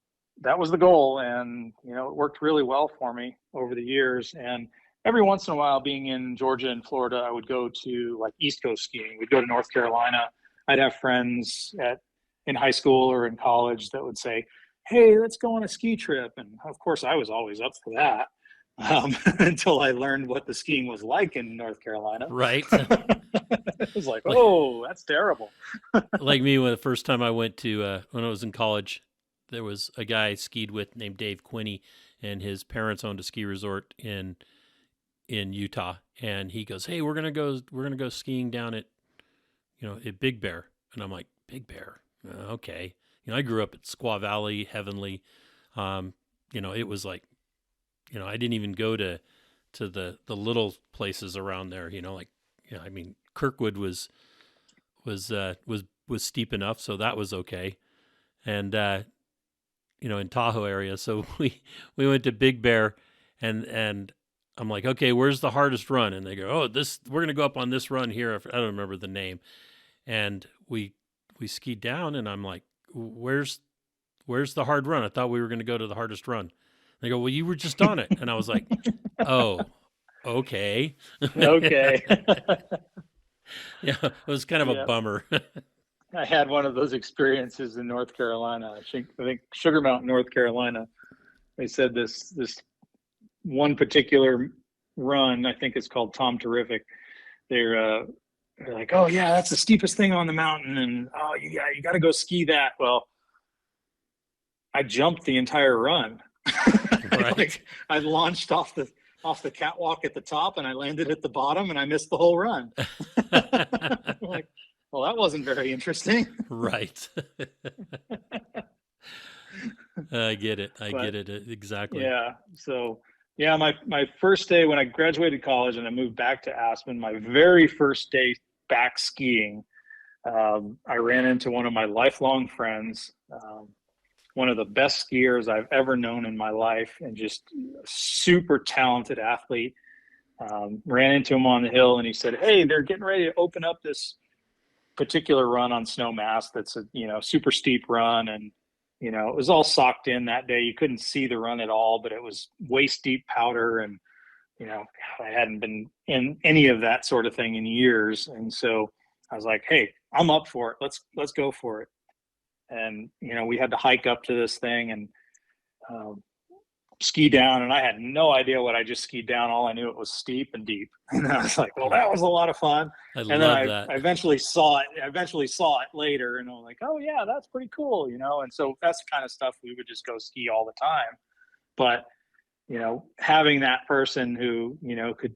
the goal. And, it worked really well for me over the years. And every once in a while, being in Georgia and Florida, I would go to like East Coast skiing. We'd go to North Carolina. I'd have friends in high school or in college that would say, hey, let's go on a ski trip. And of course, I was always up for that until I learned what the skiing was like in North Carolina. Right. It was like, oh, that's terrible. Like me, when the first time I went to, when I was in college, there was a guy I skied with named Dave Quinney, and his parents owned a ski resort in Utah. And he goes, hey, we're going to go skiing down at Big Bear. And I'm like, Big Bear? Okay. I grew up at Squaw Valley, Heavenly. It was like, I didn't even go to the little places around there, Kirkwood was steep enough. So that was okay. And, in Tahoe area. So we went to Big Bear, and I'm like, okay, where's the hardest run? And they go, oh, we're going to go up on this run here. I don't remember the name. And we skied down, and I'm like, where's the hard run? I thought we were going to go to the hardest run. They go, well, you were just on it. And I was like, oh, okay. Okay. Yeah, it was kind of a bummer. I had one of those experiences in North Carolina. I think Sugar Mountain, North Carolina. They said this one particular run, I think it's called Tom Terrific. They're like, oh yeah, that's the steepest thing on the mountain, and oh yeah, you got to go ski that. Well, I jumped the entire run. Right. Like, I launched off the catwalk at the top, and I landed at the bottom, and I missed the whole run. Like, well, that wasn't very interesting. Right. I get it. Exactly. Yeah. So, yeah, my first day when I graduated college and I moved back to Aspen, my very first day back skiing, I ran into one of my lifelong friends, one of the best skiers I've ever known in my life, and just a super talented athlete. Ran into him on the hill, and he said, hey, they're getting ready to open up this particular run on Snowmass that's a super steep run, and it was all socked in that day. You couldn't see the run at all, but it was waist deep powder, and I hadn't been in any of that sort of thing in years. And so I was like, hey, I'm up for it. Let's go for it. And we had to hike up to this thing and ski down, and I had no idea what I just skied down. All I knew, it was steep and deep. And I was like, well, that was a lot of fun. I eventually saw it later, and I'm like, oh yeah, that's pretty cool, and so that's the kind of stuff we would just go ski all the time. But having that person who could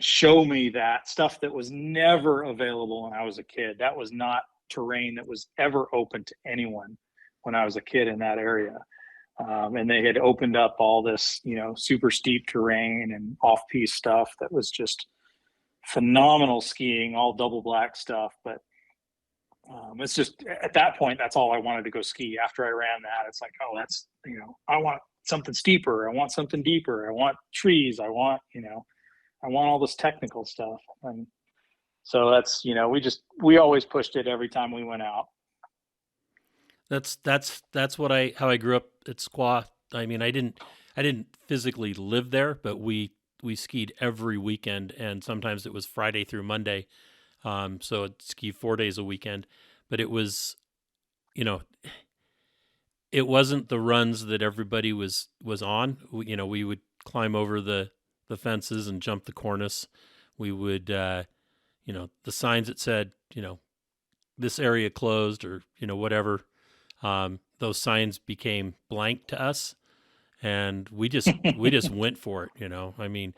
show me that stuff that was never available when I was a kid, that was not terrain that was ever open to anyone when I was a kid in that area. And they had opened up all this, super steep terrain and off-piste stuff that was just phenomenal skiing, all double black stuff. But it's just, at that point, that's all I wanted to go ski. After I ran that, it's like, oh, that's, I want something steeper. I want something deeper. I want trees. I want all this technical stuff. And so that's, we always pushed it every time we went out. That's how I grew up at Squaw. I mean, I didn't physically live there, but we skied every weekend, and sometimes it was Friday through Monday. So I'd ski 4 days a weekend, but it was, it wasn't the runs that everybody was on. We would climb over the fences and jump the cornice. We would, the signs that said, this area closed or, whatever, those signs became blank to us. And we just went for it, I mean,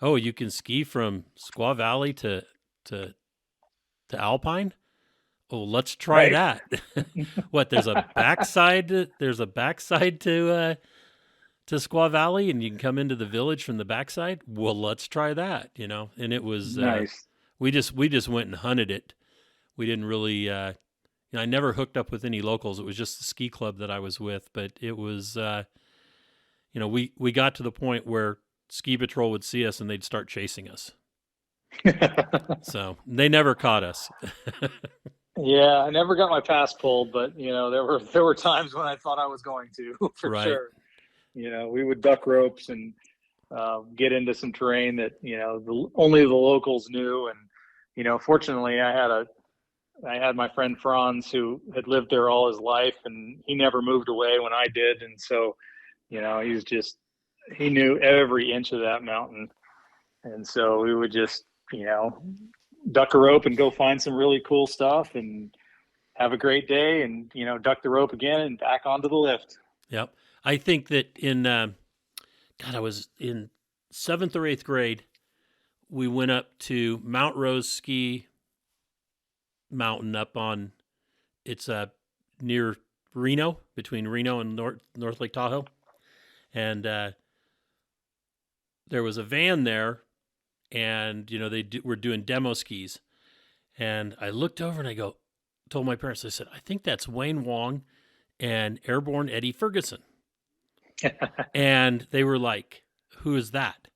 oh, you can ski from Squaw Valley to Alpine. Oh, let's try that. What? There's a backside. There's a backside to Squaw Valley, and you can come into the village from the backside. Well, let's try that. And it was Nice. We just went and hunted it. We didn't really. I never hooked up with any locals. It was just the ski club that I was with. But it was, we got to the point where ski patrol would see us and they'd start chasing us. So they never caught us. Yeah, I never got my pass pulled, but there were times when I thought I was going to, for Right. sure. We would duck ropes and get into some terrain that only the locals knew, and fortunately, I had my friend Franz who had lived there all his life, and he never moved away when I did, and so he knew every inch of that mountain, and so we would just duck a rope and go find some really cool stuff and have a great day and, duck the rope again and back onto the lift. Yep. I think that I was in 7th or 8th grade. We went up to Mount Rose Ski Mountain it's near Reno, between Reno and North Lake Tahoe. And there was a van there, and they were doing demo skis, and I looked over and told my parents, I said, I think that's Wayne Wong and Airborne Eddie Ferguson. And they were like, who is that?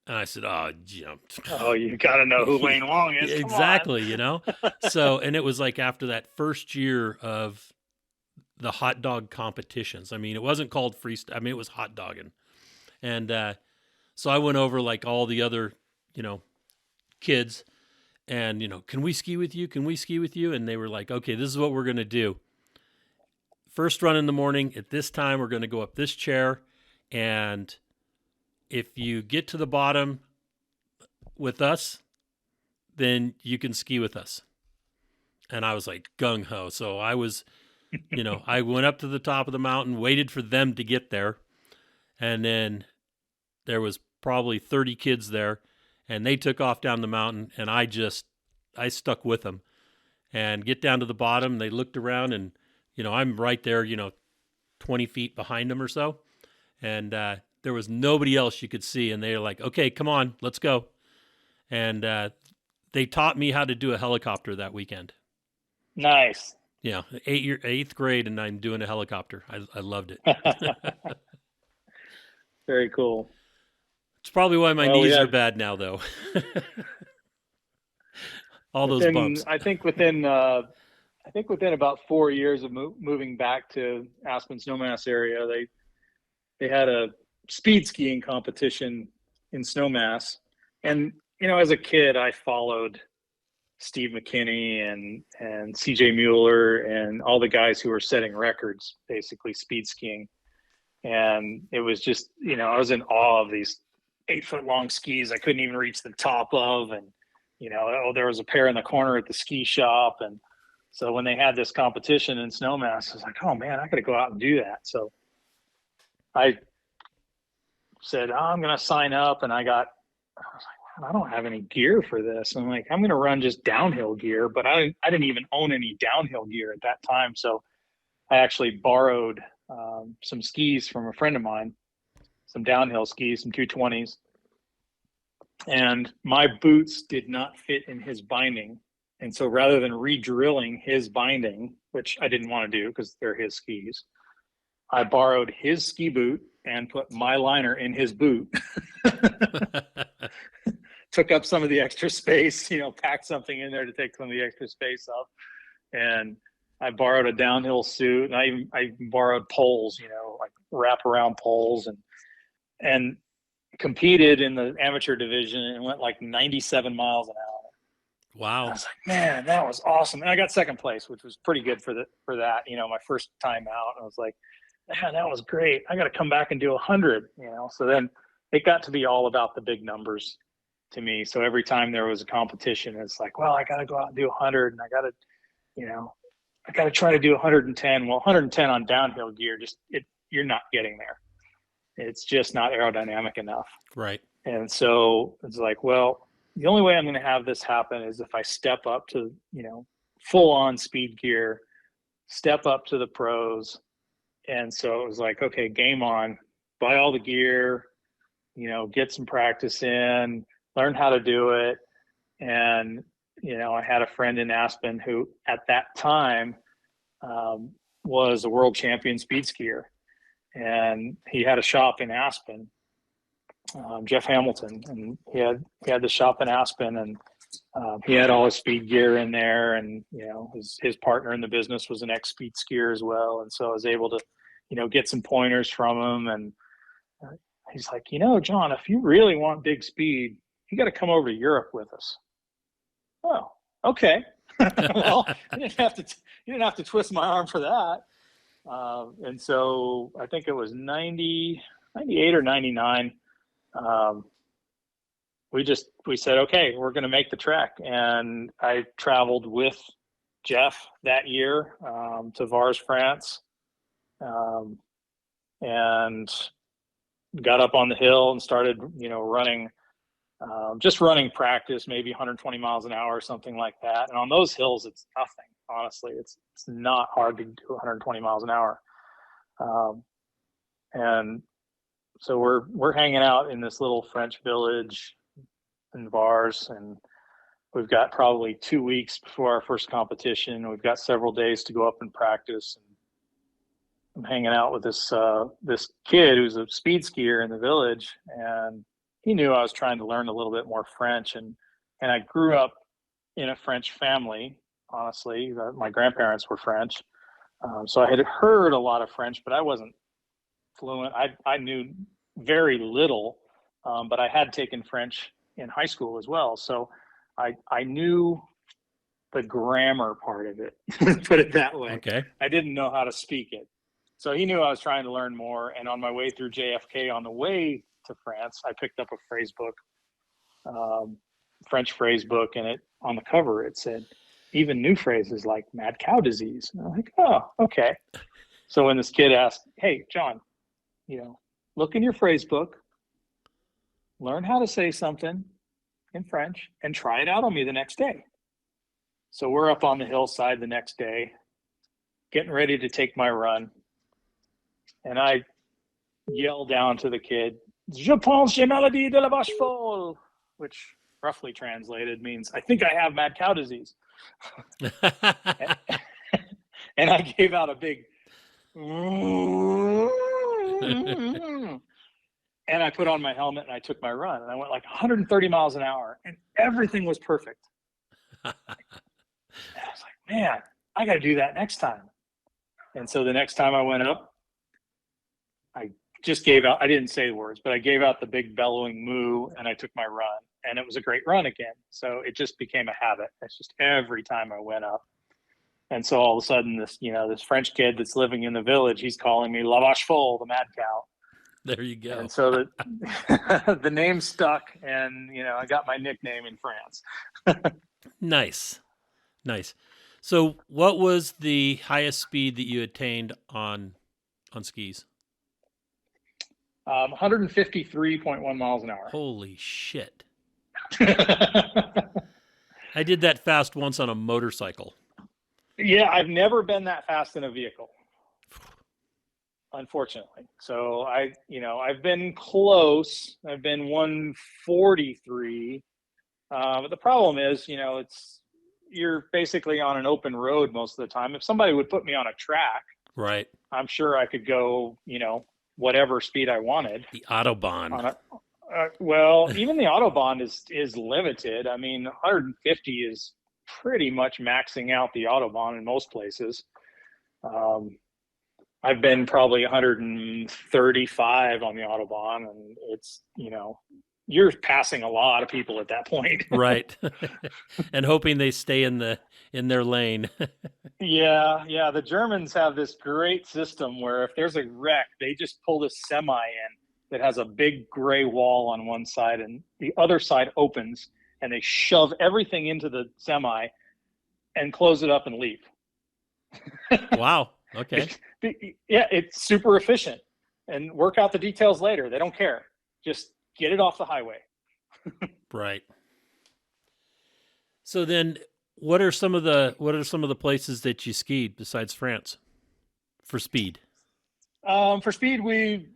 And I said, oh, jumped. Oh, you got to know who Wayne Wong is. Come Exactly, on. So, and it was like after that first year of the hot dog competitions. I mean, it wasn't called freestyle. I mean, it was hot dogging. And so I went over like all the other kids and, can we ski with you? Can we ski with you? And they were like, okay, this is what we're going to do. First run in the morning at this time, we're going to go up this chair. And if you get to the bottom with us, then you can ski with us. And I was like gung ho. So I was, I went up to the top of the mountain, waited for them to get there. And then there was probably 30 kids there, and they took off down the mountain, and I stuck with them and get down to the bottom. They looked around, and, I'm right there, 20 feet behind them or so. And there was nobody else you could see. And they were like, okay, come on, let's go. And they taught me how to do a helicopter that weekend. Nice. Yeah, 8th grade, and I'm doing a helicopter. I loved it. Very cool. It's probably why my knees are bad now, though. All those bumps. I think within about 4 years of moving back to Aspen Snowmass area, they had a speed skiing competition in Snowmass, and as a kid, I followed Steve McKinney and CJ Mueller and all the guys who were setting records, basically speed skiing. And it was just, I was in awe of these 8-foot long skis I couldn't even reach the top of. And, there was a pair in the corner at the ski shop. And so when they had this competition in Snowmass, I was like, oh man, I got to go out and do that. So I said, I'm going to sign up. And I was like, I don't have any gear for this. I'm like, I'm going to run just downhill gear, but I didn't even own any downhill gear at that time. So I actually borrowed some skis from a friend of mine, some downhill skis, some 220s. And my boots did not fit in his binding. And so rather than re-drilling his binding, which I didn't want to do because they're his skis, I borrowed his ski boot and put my liner in his boot. Took up some of the extra space, packed something in there to take some of the extra space up. And I borrowed a downhill suit, and I borrowed poles, like wrap around poles, and competed in the amateur division and went like 97 miles an hour. Wow. I was like, man, that was awesome. And I got second place, which was pretty good for that, my first time out. I was like, man, that was great. I got to come back and do 100, So then it got to be all about the big numbers to me. So every time there was a competition, it's like, well, I got to go out and do 100, and I got to, I got to try to do 110. Well, 110 on downhill gear, you're not getting there. It's just not aerodynamic enough. Right. And so it's like, well, the only way I'm going to have this happen is if I step up to, full on speed gear, step up to the pros. And so it was like, okay, game on, buy all the gear, get some practice in, learn how to do it. And, I had a friend in Aspen who at that time was a world champion speed skier. And he had a shop in Aspen, Jeff Hamilton, and he had the shop in Aspen, and he had all his speed gear in there, and his partner in the business was an ex-speed skier as well, and so I was able to get some pointers from him. And he's like, John, if you really want big speed, you got to come over to Europe with us. Oh, okay. Well, you didn't have to twist my arm for that. And so I think it was 98 or 99. We said, okay, we're going to make the trek. And I traveled with Jeff that year to Vars, France, and got up on the hill and started, running, just running practice, maybe 120 miles an hour or something like that. And on those hills, it's nothing. Honestly, it's not hard to do 120 miles an hour. And so we're hanging out in this little French village in Vars, and we've got probably 2 weeks before our first competition. We've got several days to go up and practice. And I'm hanging out with this kid who's a speed skier in the village, and he knew I was trying to learn a little bit more French. And I grew up in a French family. Honestly, my grandparents were French. So I had heard a lot of French, but I wasn't fluent. I knew very little, but I had taken French in high school as well. So I knew the grammar part of it, put it that way. Okay. I didn't know how to speak it. So he knew I was trying to learn more. And on my way through JFK on the way to France, I picked up a phrase book, French phrase book, and on the cover it said, even new phrases like mad cow disease. And I'm like, oh, okay. So when this kid asked, hey, John, look in your phrase book, learn how to say something in French, and try it out on me the next day. So we're up on the hillside the next day, getting ready to take my run. And I yell down to the kid, Je pense j'ai maladie de la vache folle, which roughly translated means, I think I have mad cow disease. And I gave out a big, and I put on my helmet and I took my run, and I went like 130 miles an hour, and everything was perfect. And I was like, man, I got to do that next time. And so the next time I went up, I just gave out, I didn't say the words, but I gave out the big bellowing moo, and I took my run, and it was a great run again. So it just became a habit. It's just every time I went up. And so all of a sudden this French kid that's living in the village, he's calling me La Vache Folle, the mad cow. There you go. And so the name stuck, and I got my nickname in France. Nice. So what was the highest speed that you attained on skis? 153.1 miles an hour. Holy shit. I did that fast once on a motorcycle. Yeah, I've never been that fast in a vehicle, unfortunately. So I've been close. I've been 143. But the problem is, you're basically on an open road most of the time. If somebody would put me on a track, right, I'm sure I could go, whatever speed I wanted. The Autobahn. Well, even the Autobahn is limited. I mean, 150 is pretty much maxing out the Autobahn in most places. I've been probably 135 on the Autobahn, and it's, you're passing a lot of people at that point. Right. And hoping they stay in their lane. Yeah. The Germans have this great system where if there's a wreck, they just pull this semi in that has a big gray wall on one side and the other side opens, and they shove everything into the semi and close it up and leave. Wow. Okay. It's super efficient, and work out the details later. They don't care. Just get it off the highway. Right. So then, what are some of the places that you skied besides France for speed? For speed, we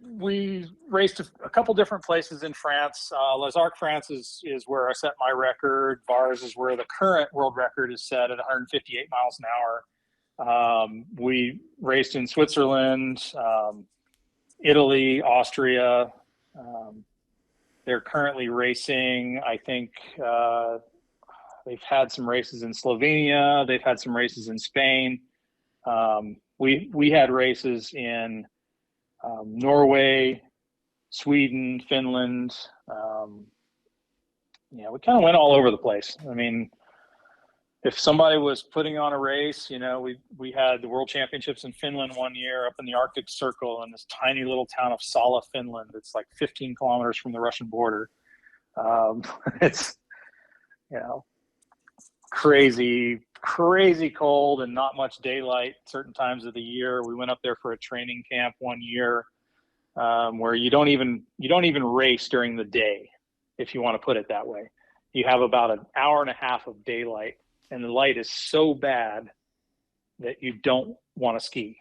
raced a couple different places in France. Les Arcs, France is where I set my record. Vars is where the current world record is set at 158 miles an hour. We raced in Switzerland, Italy, Austria. They're currently racing, I think, they've had some races in Slovenia. They've had some races in Spain. We had races in Norway, Sweden, Finland. We kind of went all over the place. I mean, if somebody was putting on a race, we had the World Championships in Finland one year up in the Arctic Circle in this tiny little town of Salla, Finland. It's like 15 kilometers from the Russian border. It's, crazy cold and not much daylight certain times of the year. We went up there for a training camp one year where you don't even race during the day, if you want to put it that way. You have about an hour and a half of daylight, and the light is so bad that you don't want to ski.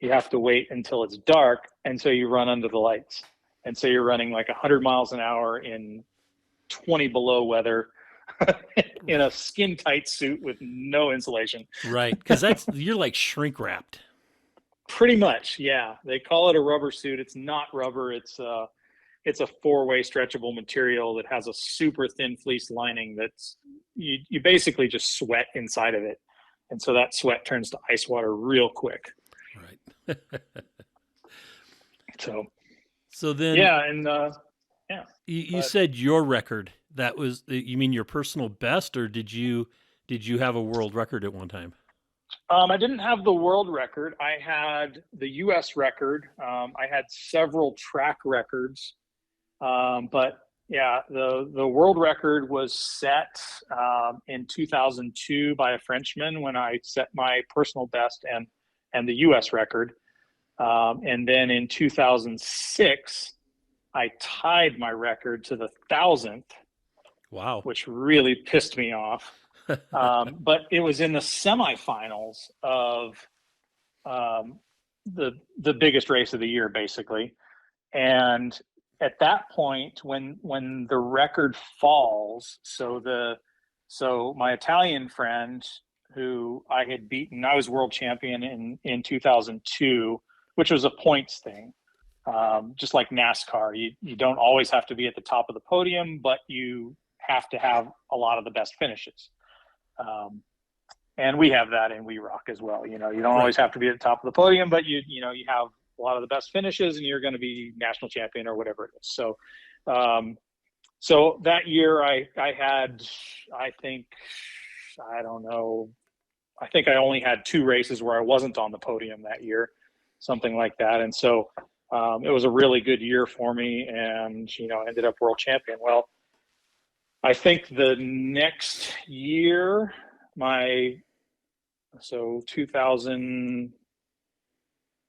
You have to wait until it's dark, and so you run under the lights. And so you're running like 100 miles an hour in 20 below weather in a skin tight suit with no insulation. Right, because you're like shrink wrapped. Pretty much, yeah. They call it a rubber suit. It's not rubber. It's a 4-way stretchable material that has a super thin fleece lining that's you basically just sweat inside of it, and so that sweat turns to ice water real quick. Right. So then, you said your record. That was, you mean your personal best, or did you have a world record at one time? I didn't have the world record. I had the U.S. record. I had several track records, but yeah, the world record was set in 2002 by a Frenchman when I set my personal best and the U.S. record. And then in 2006, I tied my record to the 1,000th. Wow. Which really pissed me off. But it was in the semifinals of the biggest race of the year, basically. And at that point, when the record falls, so my Italian friend who I had beaten, I was world champion in 2002, which was a points thing. Just like NASCAR, you don't always have to be at the top of the podium, but you have to have a lot of the best finishes. And we have that in We Rock as well. You don't always have to be at the top of the podium, but you have a lot of the best finishes and you're going to be national champion or whatever it is. So, so that year I had, I think I only had 2 races where I wasn't on the podium that year, something like that. And so, it was a really good year for me, and, I ended up world champion. Well, I think the next year,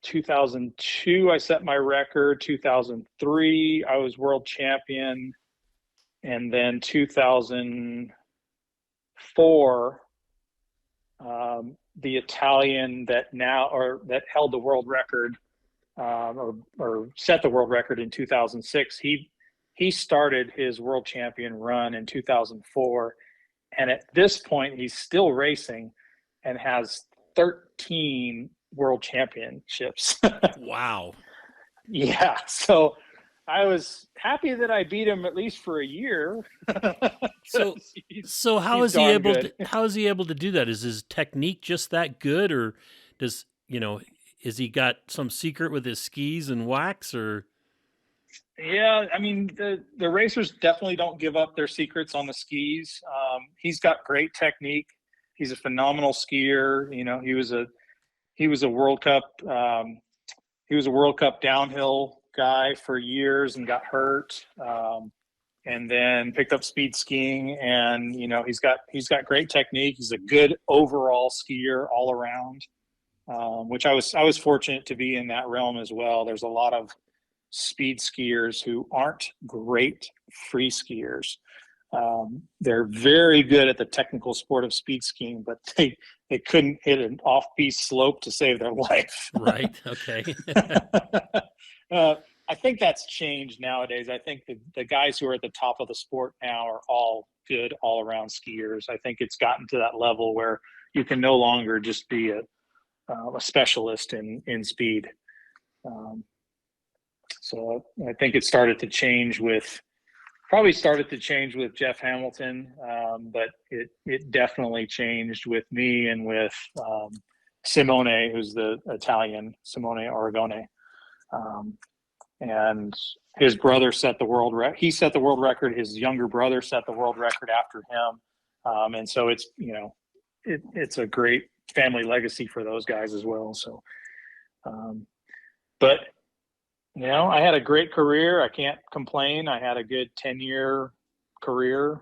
2002, I set my record. 2003, I was world champion. And then 2004, the Italian that held the world record, or set the world record in 2006, he started his world champion run in 2004, and at this point he's still racing and has 13 world championships. Wow. Yeah, so I was happy that I beat him at least for a year. So how is he able to do that? Is his technique just that good, or is he got some secret with his skis and wax, or? Yeah, I mean the racers definitely don't give up their secrets on the skis. He's got great technique. He's a phenomenal skier. You know, he was a World Cup he was a World Cup downhill guy for years and got hurt, and then picked up speed skiing. And you know, he's got great technique. He's a good overall skier all around, which I was fortunate to be in that realm as well. There's a lot of speed skiers who aren't great free skiers. They're very good at the technical sport of speed skiing, but they couldn't hit an off-piste slope to save their life. Right. Okay. I think that's changed nowadays. I think the guys who are at the top of the sport now are all good all-around skiers. I think it's gotten to that level where you can no longer just be a specialist in speed. So I think it started to change with Jeff Hamilton, but it definitely changed with me and with Simone, who's the Italian, Simone Origone. And his brother set the world record. He set the world record. His younger brother set the world record after him. And so it's, you know, it's a great family legacy for those guys as well. So, but you know, I had a great career. I can't complain. I had a good 10-year career.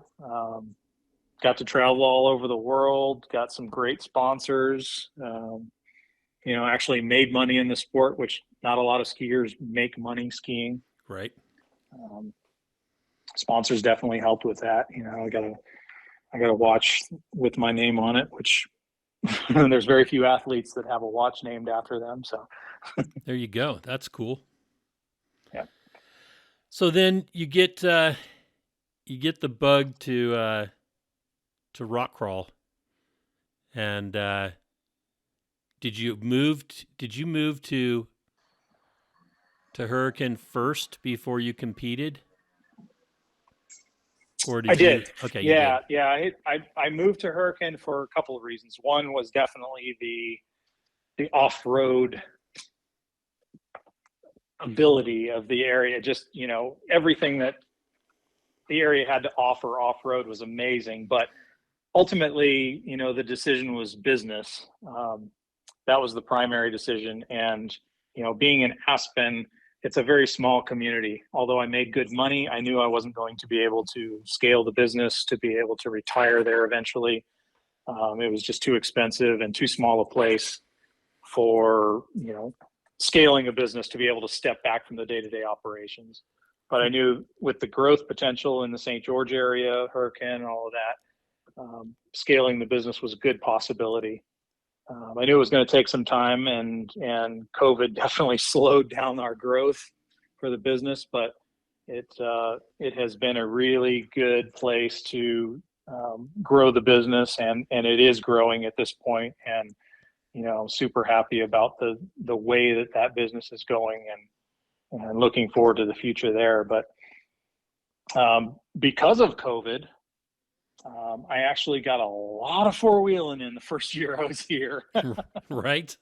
Got to travel all over the world, got some great sponsors, you know, actually made money in the sport, which not a lot of skiers make money skiing. Right. Sponsors definitely helped with that. You know, I got a watch with my name on it, which there's very few athletes that have a watch named after them. So There you go. That's cool. yeah. So then you get the bug to rock crawl, and did you move to Hurricane first before you competed, or did I did. Okay, Yeah, you did. yeah. I moved to Hurricane for a couple of reasons. One was definitely the off-road ability of the area. Just, you know, everything that the area had to offer off-road was amazing. But ultimately, you know, the decision was business. That was the primary decision. And, you know, being in Aspen, it's a very small community. Although I made good money, I knew I wasn't going to be able to scale the business to be able to retire there eventually. It was just too expensive and too small a place for, you know, scaling a business to be able to step back from the day-to-day operations. But I knew with the growth potential in the St. George area, Hurricane and all of that, scaling the business was a good possibility. I knew it was going to take some time, and COVID definitely slowed down our growth for the business, but it has been a really good place to grow the business, and it is growing at this point. And, you know, I'm super happy about the way that business is going, and looking forward to the future there. But because of COVID, I actually got a lot of four-wheeling in the first year I was here. Right.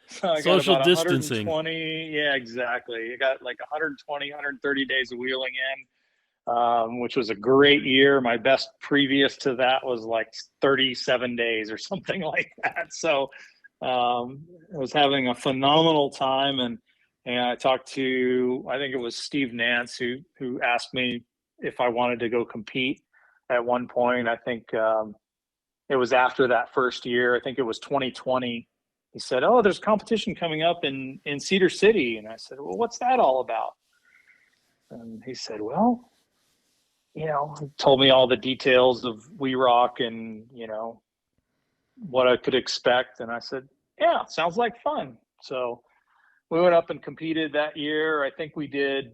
So I Social got about distancing. 120. Yeah, exactly. I got like 120, 130 days of wheeling in, which was a great year. My best previous to that was like 37 days or something like that. So I was having a phenomenal time. And I talked to, I think it was Steve Nance, who asked me if I wanted to go compete at one point. I think it was after that first year. I think it was 2020. He said, "Oh, there's competition coming up in Cedar City." And I said, "Well, what's that all about?" And he said, "Well, you know," he told me all the details of We Rock and, you know, what I could expect. And I said, "Yeah, sounds like fun." So we went up and competed that year. I think we did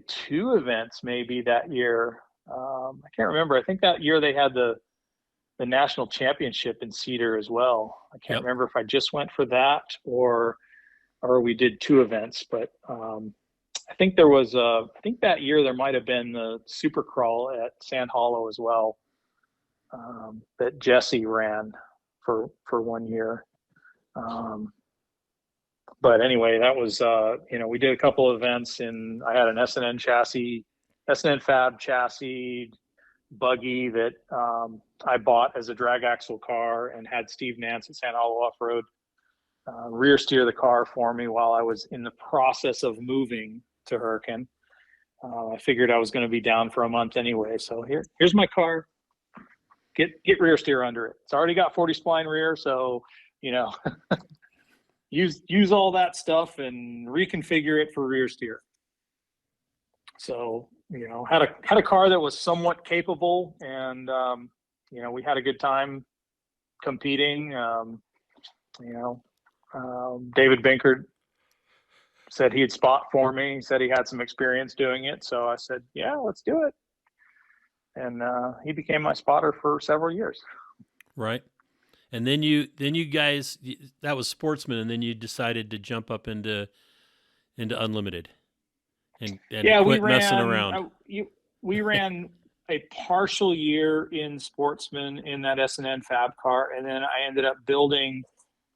2 events maybe that year. I can't remember. I think that year they had the national championship in Cedar as well. I can't remember if I just went for that or we did 2 events. But I think that year there might have been the super crawl at Sand Hollow as well, that Jesse ran for one year. But anyway, that was, we did a couple of events, and I had an SNN Fab chassis buggy that I bought as a drag axle car, and had Steve Nance at Sand Hollow Off Road rear steer the car for me while I was in the process of moving to Hurricane. I figured I was going to be down for a month anyway, so here's my car. Get rear steer under it. It's already got 40 spline rear, so use all that stuff and reconfigure it for rear steer. So had a car that was somewhat capable, and we had a good time competing. David Binkert said he'd spot for me. He said he had some experience doing it, so I said, yeah, let's do it. And he became my spotter for several years. Right. And then you guys, that was Sportsman, and then you decided to jump up into Unlimited and quit messing around. We ran a partial year in Sportsman in that SNN Fab car, and then I ended up building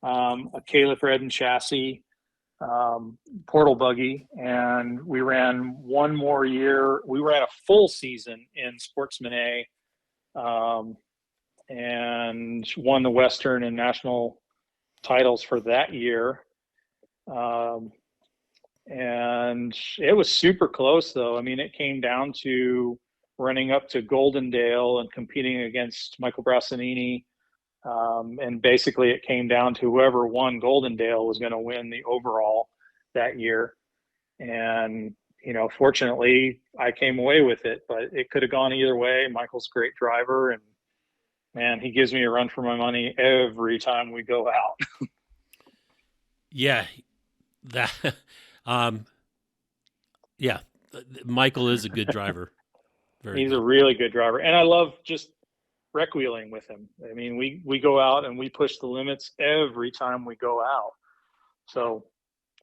a Caliph Redden chassis portal buggy, and we ran one more year. We ran a full season in Sportsman A, and won the Western and national titles for that year. And it was super close, though. I mean, it came down to running up to Goldendale and competing against Michael Brassanini. And basically it came down to whoever won Goldendale was going to win the overall that year. And, fortunately I came away with it, but it could have gone either way. Michael's a great driver, and man, he gives me a run for my money every time we go out. Yeah. That, yeah, Michael is a good driver. He's a really good driver. And I love just rec wheeling with him. I mean, we go out and we push the limits every time we go out. So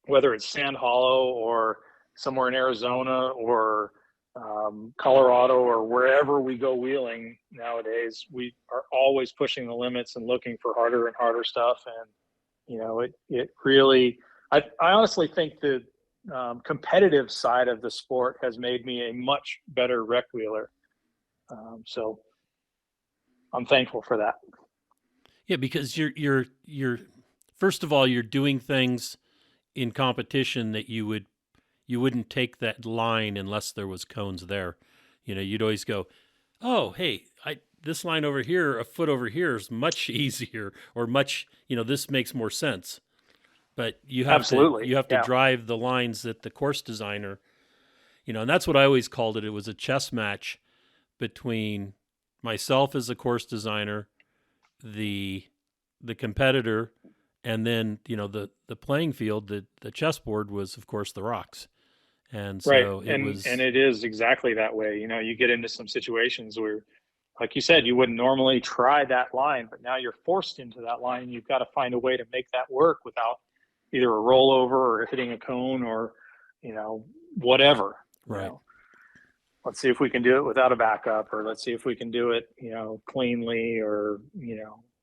whether it's Sand Hollow or somewhere in Arizona or Colorado or wherever we go wheeling nowadays, we are always pushing the limits and looking for harder and harder stuff. And, it really, I honestly think the competitive side of the sport has made me a much better rec wheeler. So I'm thankful for that. Yeah, because you're first of all, you're doing things in competition that you wouldn't take that line unless there was cones there. You'd always go, oh, hey, this line over here, a foot over here is much easier, or much, this makes more sense. But you have to drive the lines that the course designer, and that's what I always called it. It was a chess match between myself as a course designer, the competitor, and then the playing field, the chessboard was of course the rocks. And so right. And it is exactly that way. You get into some situations where, like you said, you wouldn't normally try that line, but now you're forced into that line, and you've got to find a way to make that work without either a rollover or hitting a cone or whatever. Right. Let's see if we can do it without a backup, or let's see if we can do it, cleanly, or,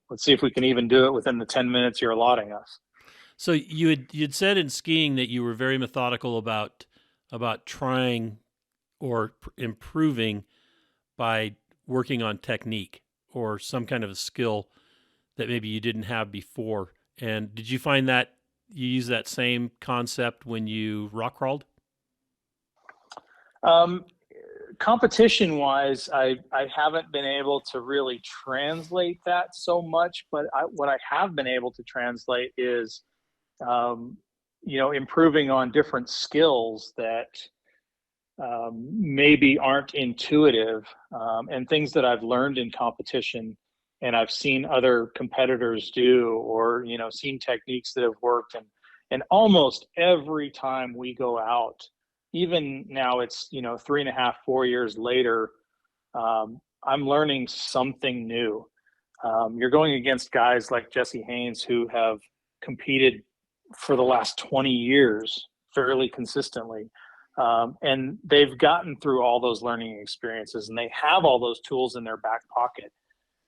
let's see if we can even do it within the 10 minutes you're allotting us. So you'd said in skiing that you were very methodical about trying or improving by working on technique or some kind of a skill that maybe you didn't have before. And did you find that you use that same concept when you rock crawled? Competition wise, I haven't been able to really translate that so much, but what I have been able to translate is, improving on different skills that maybe aren't intuitive, and things that I've learned in competition and I've seen other competitors do, or, seen techniques that have worked. And almost every time we go out, even now it's, 3.5, 4 years later, I'm learning something new. You're going against guys like Jesse Haynes who have competed for the last 20 years fairly consistently. And they've gotten through all those learning experiences, and they have all those tools in their back pocket.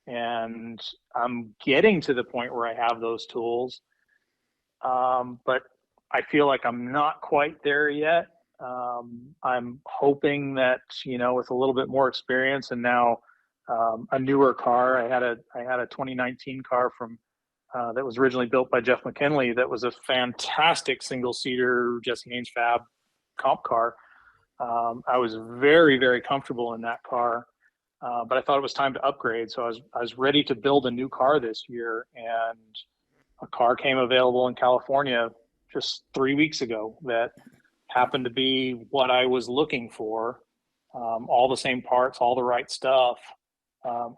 And I'm getting to the point where I have those tools. But I feel like I'm not quite there yet. I'm hoping that, with a little bit more experience and now a newer car. I had a 2019 car from that was originally built by Jeff McKinley. That was a fantastic single-seater Jesse Haynes Fab comp car. I was very, very comfortable in that car, but I thought it was time to upgrade. So I was ready to build a new car this year, and a car came available in California just 3 weeks ago that happened to be what I was looking for. All the same parts, all the right stuff.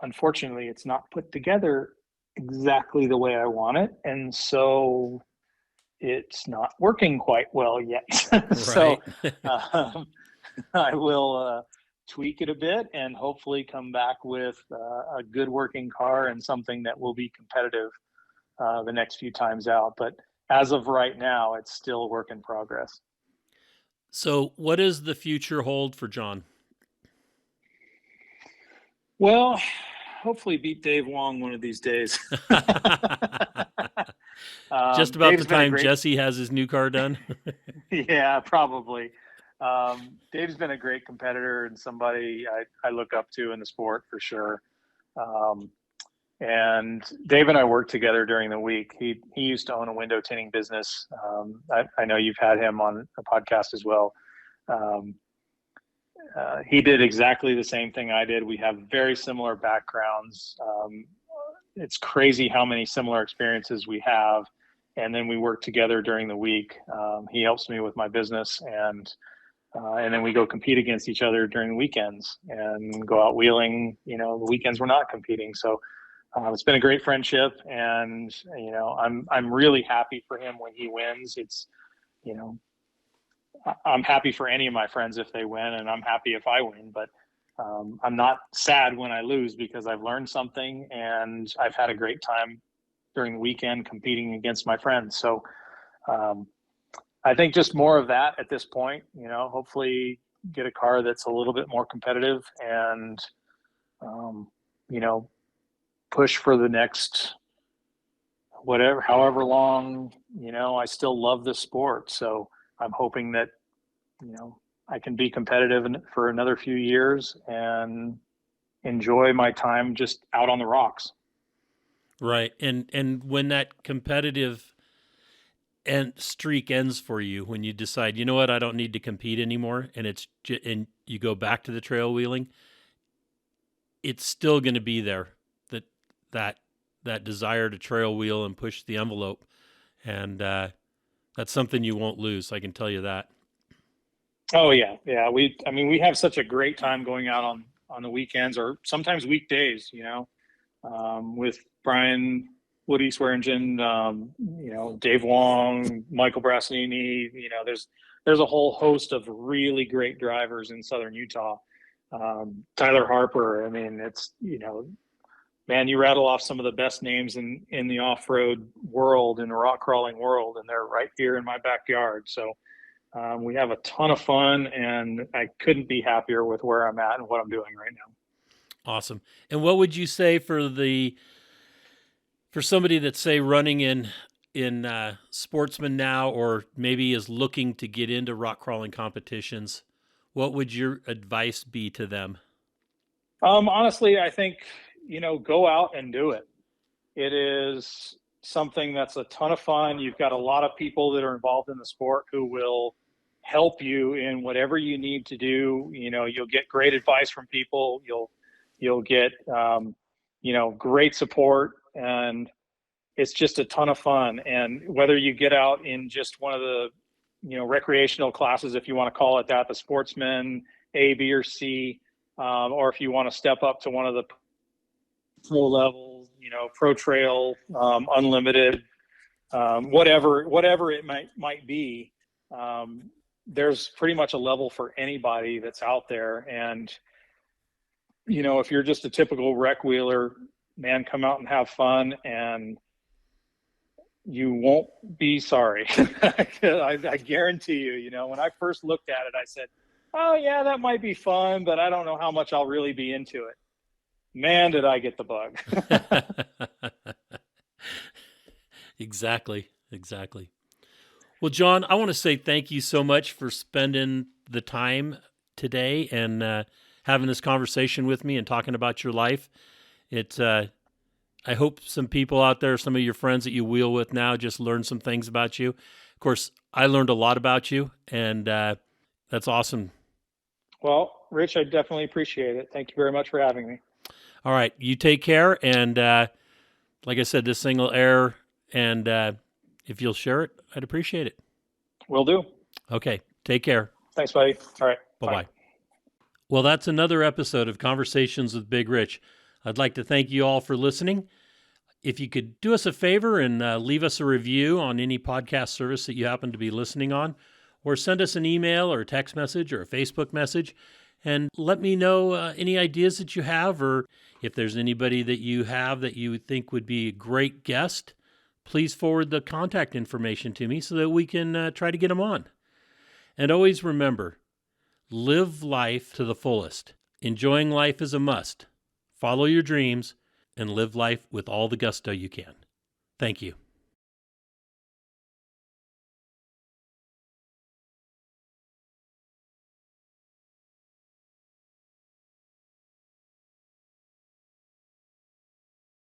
Unfortunately, it's not put together exactly the way I want it, and so it's not working quite well yet. So I will tweak it a bit and hopefully come back with a good working car and something that will be competitive the next few times out. But as of right now, it's still a work in progress. So what does the future hold for John? Well, hopefully beat Dave Wong one of these days. Just about Dave's the time Jesse has his new car done. Yeah, probably. Dave's been a great competitor and somebody I look up to in the sport for sure. And Dave and I worked together during the week. He used to own a window tinting business. I know you've had him on a podcast as well. He did exactly the same thing I did. We have very similar backgrounds. It's crazy how many similar experiences we have. And then we work together during the week. He helps me with my business, and then we go compete against each other during the weekends and go out wheeling. The weekends we're not competing. So it's been a great friendship, and I'm really happy for him when he wins. It's I'm happy for any of my friends if they win, and I'm happy if I win, but I'm not sad when I lose because I've learned something and I've had a great time during the weekend competing against my friends. So I think just more of that at this point, hopefully get a car that's a little bit more competitive and, push for the next however long, I still love this sport. So I'm hoping that, I can be competitive for another few years and enjoy my time just out on the rocks. Right. And when that competitive streak ends for you, when you decide, you know what, I don't need to compete anymore, and and you go back to the trail wheeling, it's still going to be there. That desire to trail wheel and push the envelope, and that's something you won't lose. I can tell you that. Oh yeah. We have such a great time going out on the weekends or sometimes weekdays, with Brian, Woody Swearingen, Dave Wong, Michael Brassanini. There's a whole host of really great drivers in Southern Utah. Tyler Harper. I mean, it's, man, you rattle off some of the best names in the off-road world, in the rock crawling world, and they're right here in my backyard. So we have a ton of fun, and I couldn't be happier with where I'm at and what I'm doing right now. Awesome. And what would you say for somebody that's, say, running in Sportsman now, or maybe is looking to get into rock crawling competitions? What would your advice be to them? Honestly, I think, go out and do it. It is something that's a ton of fun. You've got a lot of people that are involved in the sport who will help you in whatever you need to do. You'll get great advice from people. You'll get, great support, and it's just a ton of fun. And whether you get out in just one of the, recreational classes, if you want to call it that, the Sportsman A, B, or C, or if you want to step up to one of the pro levels, pro trail, unlimited, whatever it might be. There's pretty much a level for anybody that's out there. And, if you're just a typical rec wheeler, man, come out and have fun, and you won't be sorry. I guarantee you, when I first looked at it, I said, oh yeah, that might be fun, but I don't know how much I'll really be into it. Man, did I get the bug. Exactly. Well, John, I want to say thank you so much for spending the time today and having this conversation with me and talking about your life. It's I hope some people out there, some of your friends that you wheel with now, just learn some things about you. Of course, I learned a lot about you, and that's awesome. Well, Rich, I definitely appreciate it. Thank you very much for having me. All right, you take care, and like I said, this thing will air, and if you'll share it, I'd appreciate it. Will do. Okay, take care. Thanks, buddy. All right. Bye-bye. Well, that's another episode of Conversations with Big Rich. I'd like to thank you all for listening. If you could do us a favor and leave us a review on any podcast service that you happen to be listening on, or send us an email or a text message or a Facebook message, and let me know any ideas that you have, or if there's anybody that you have that you think would be a great guest, please forward the contact information to me so that we can try to get them on. And always remember, live life to the fullest. Enjoying life is a must. Follow your dreams and live life with all the gusto you can. Thank you.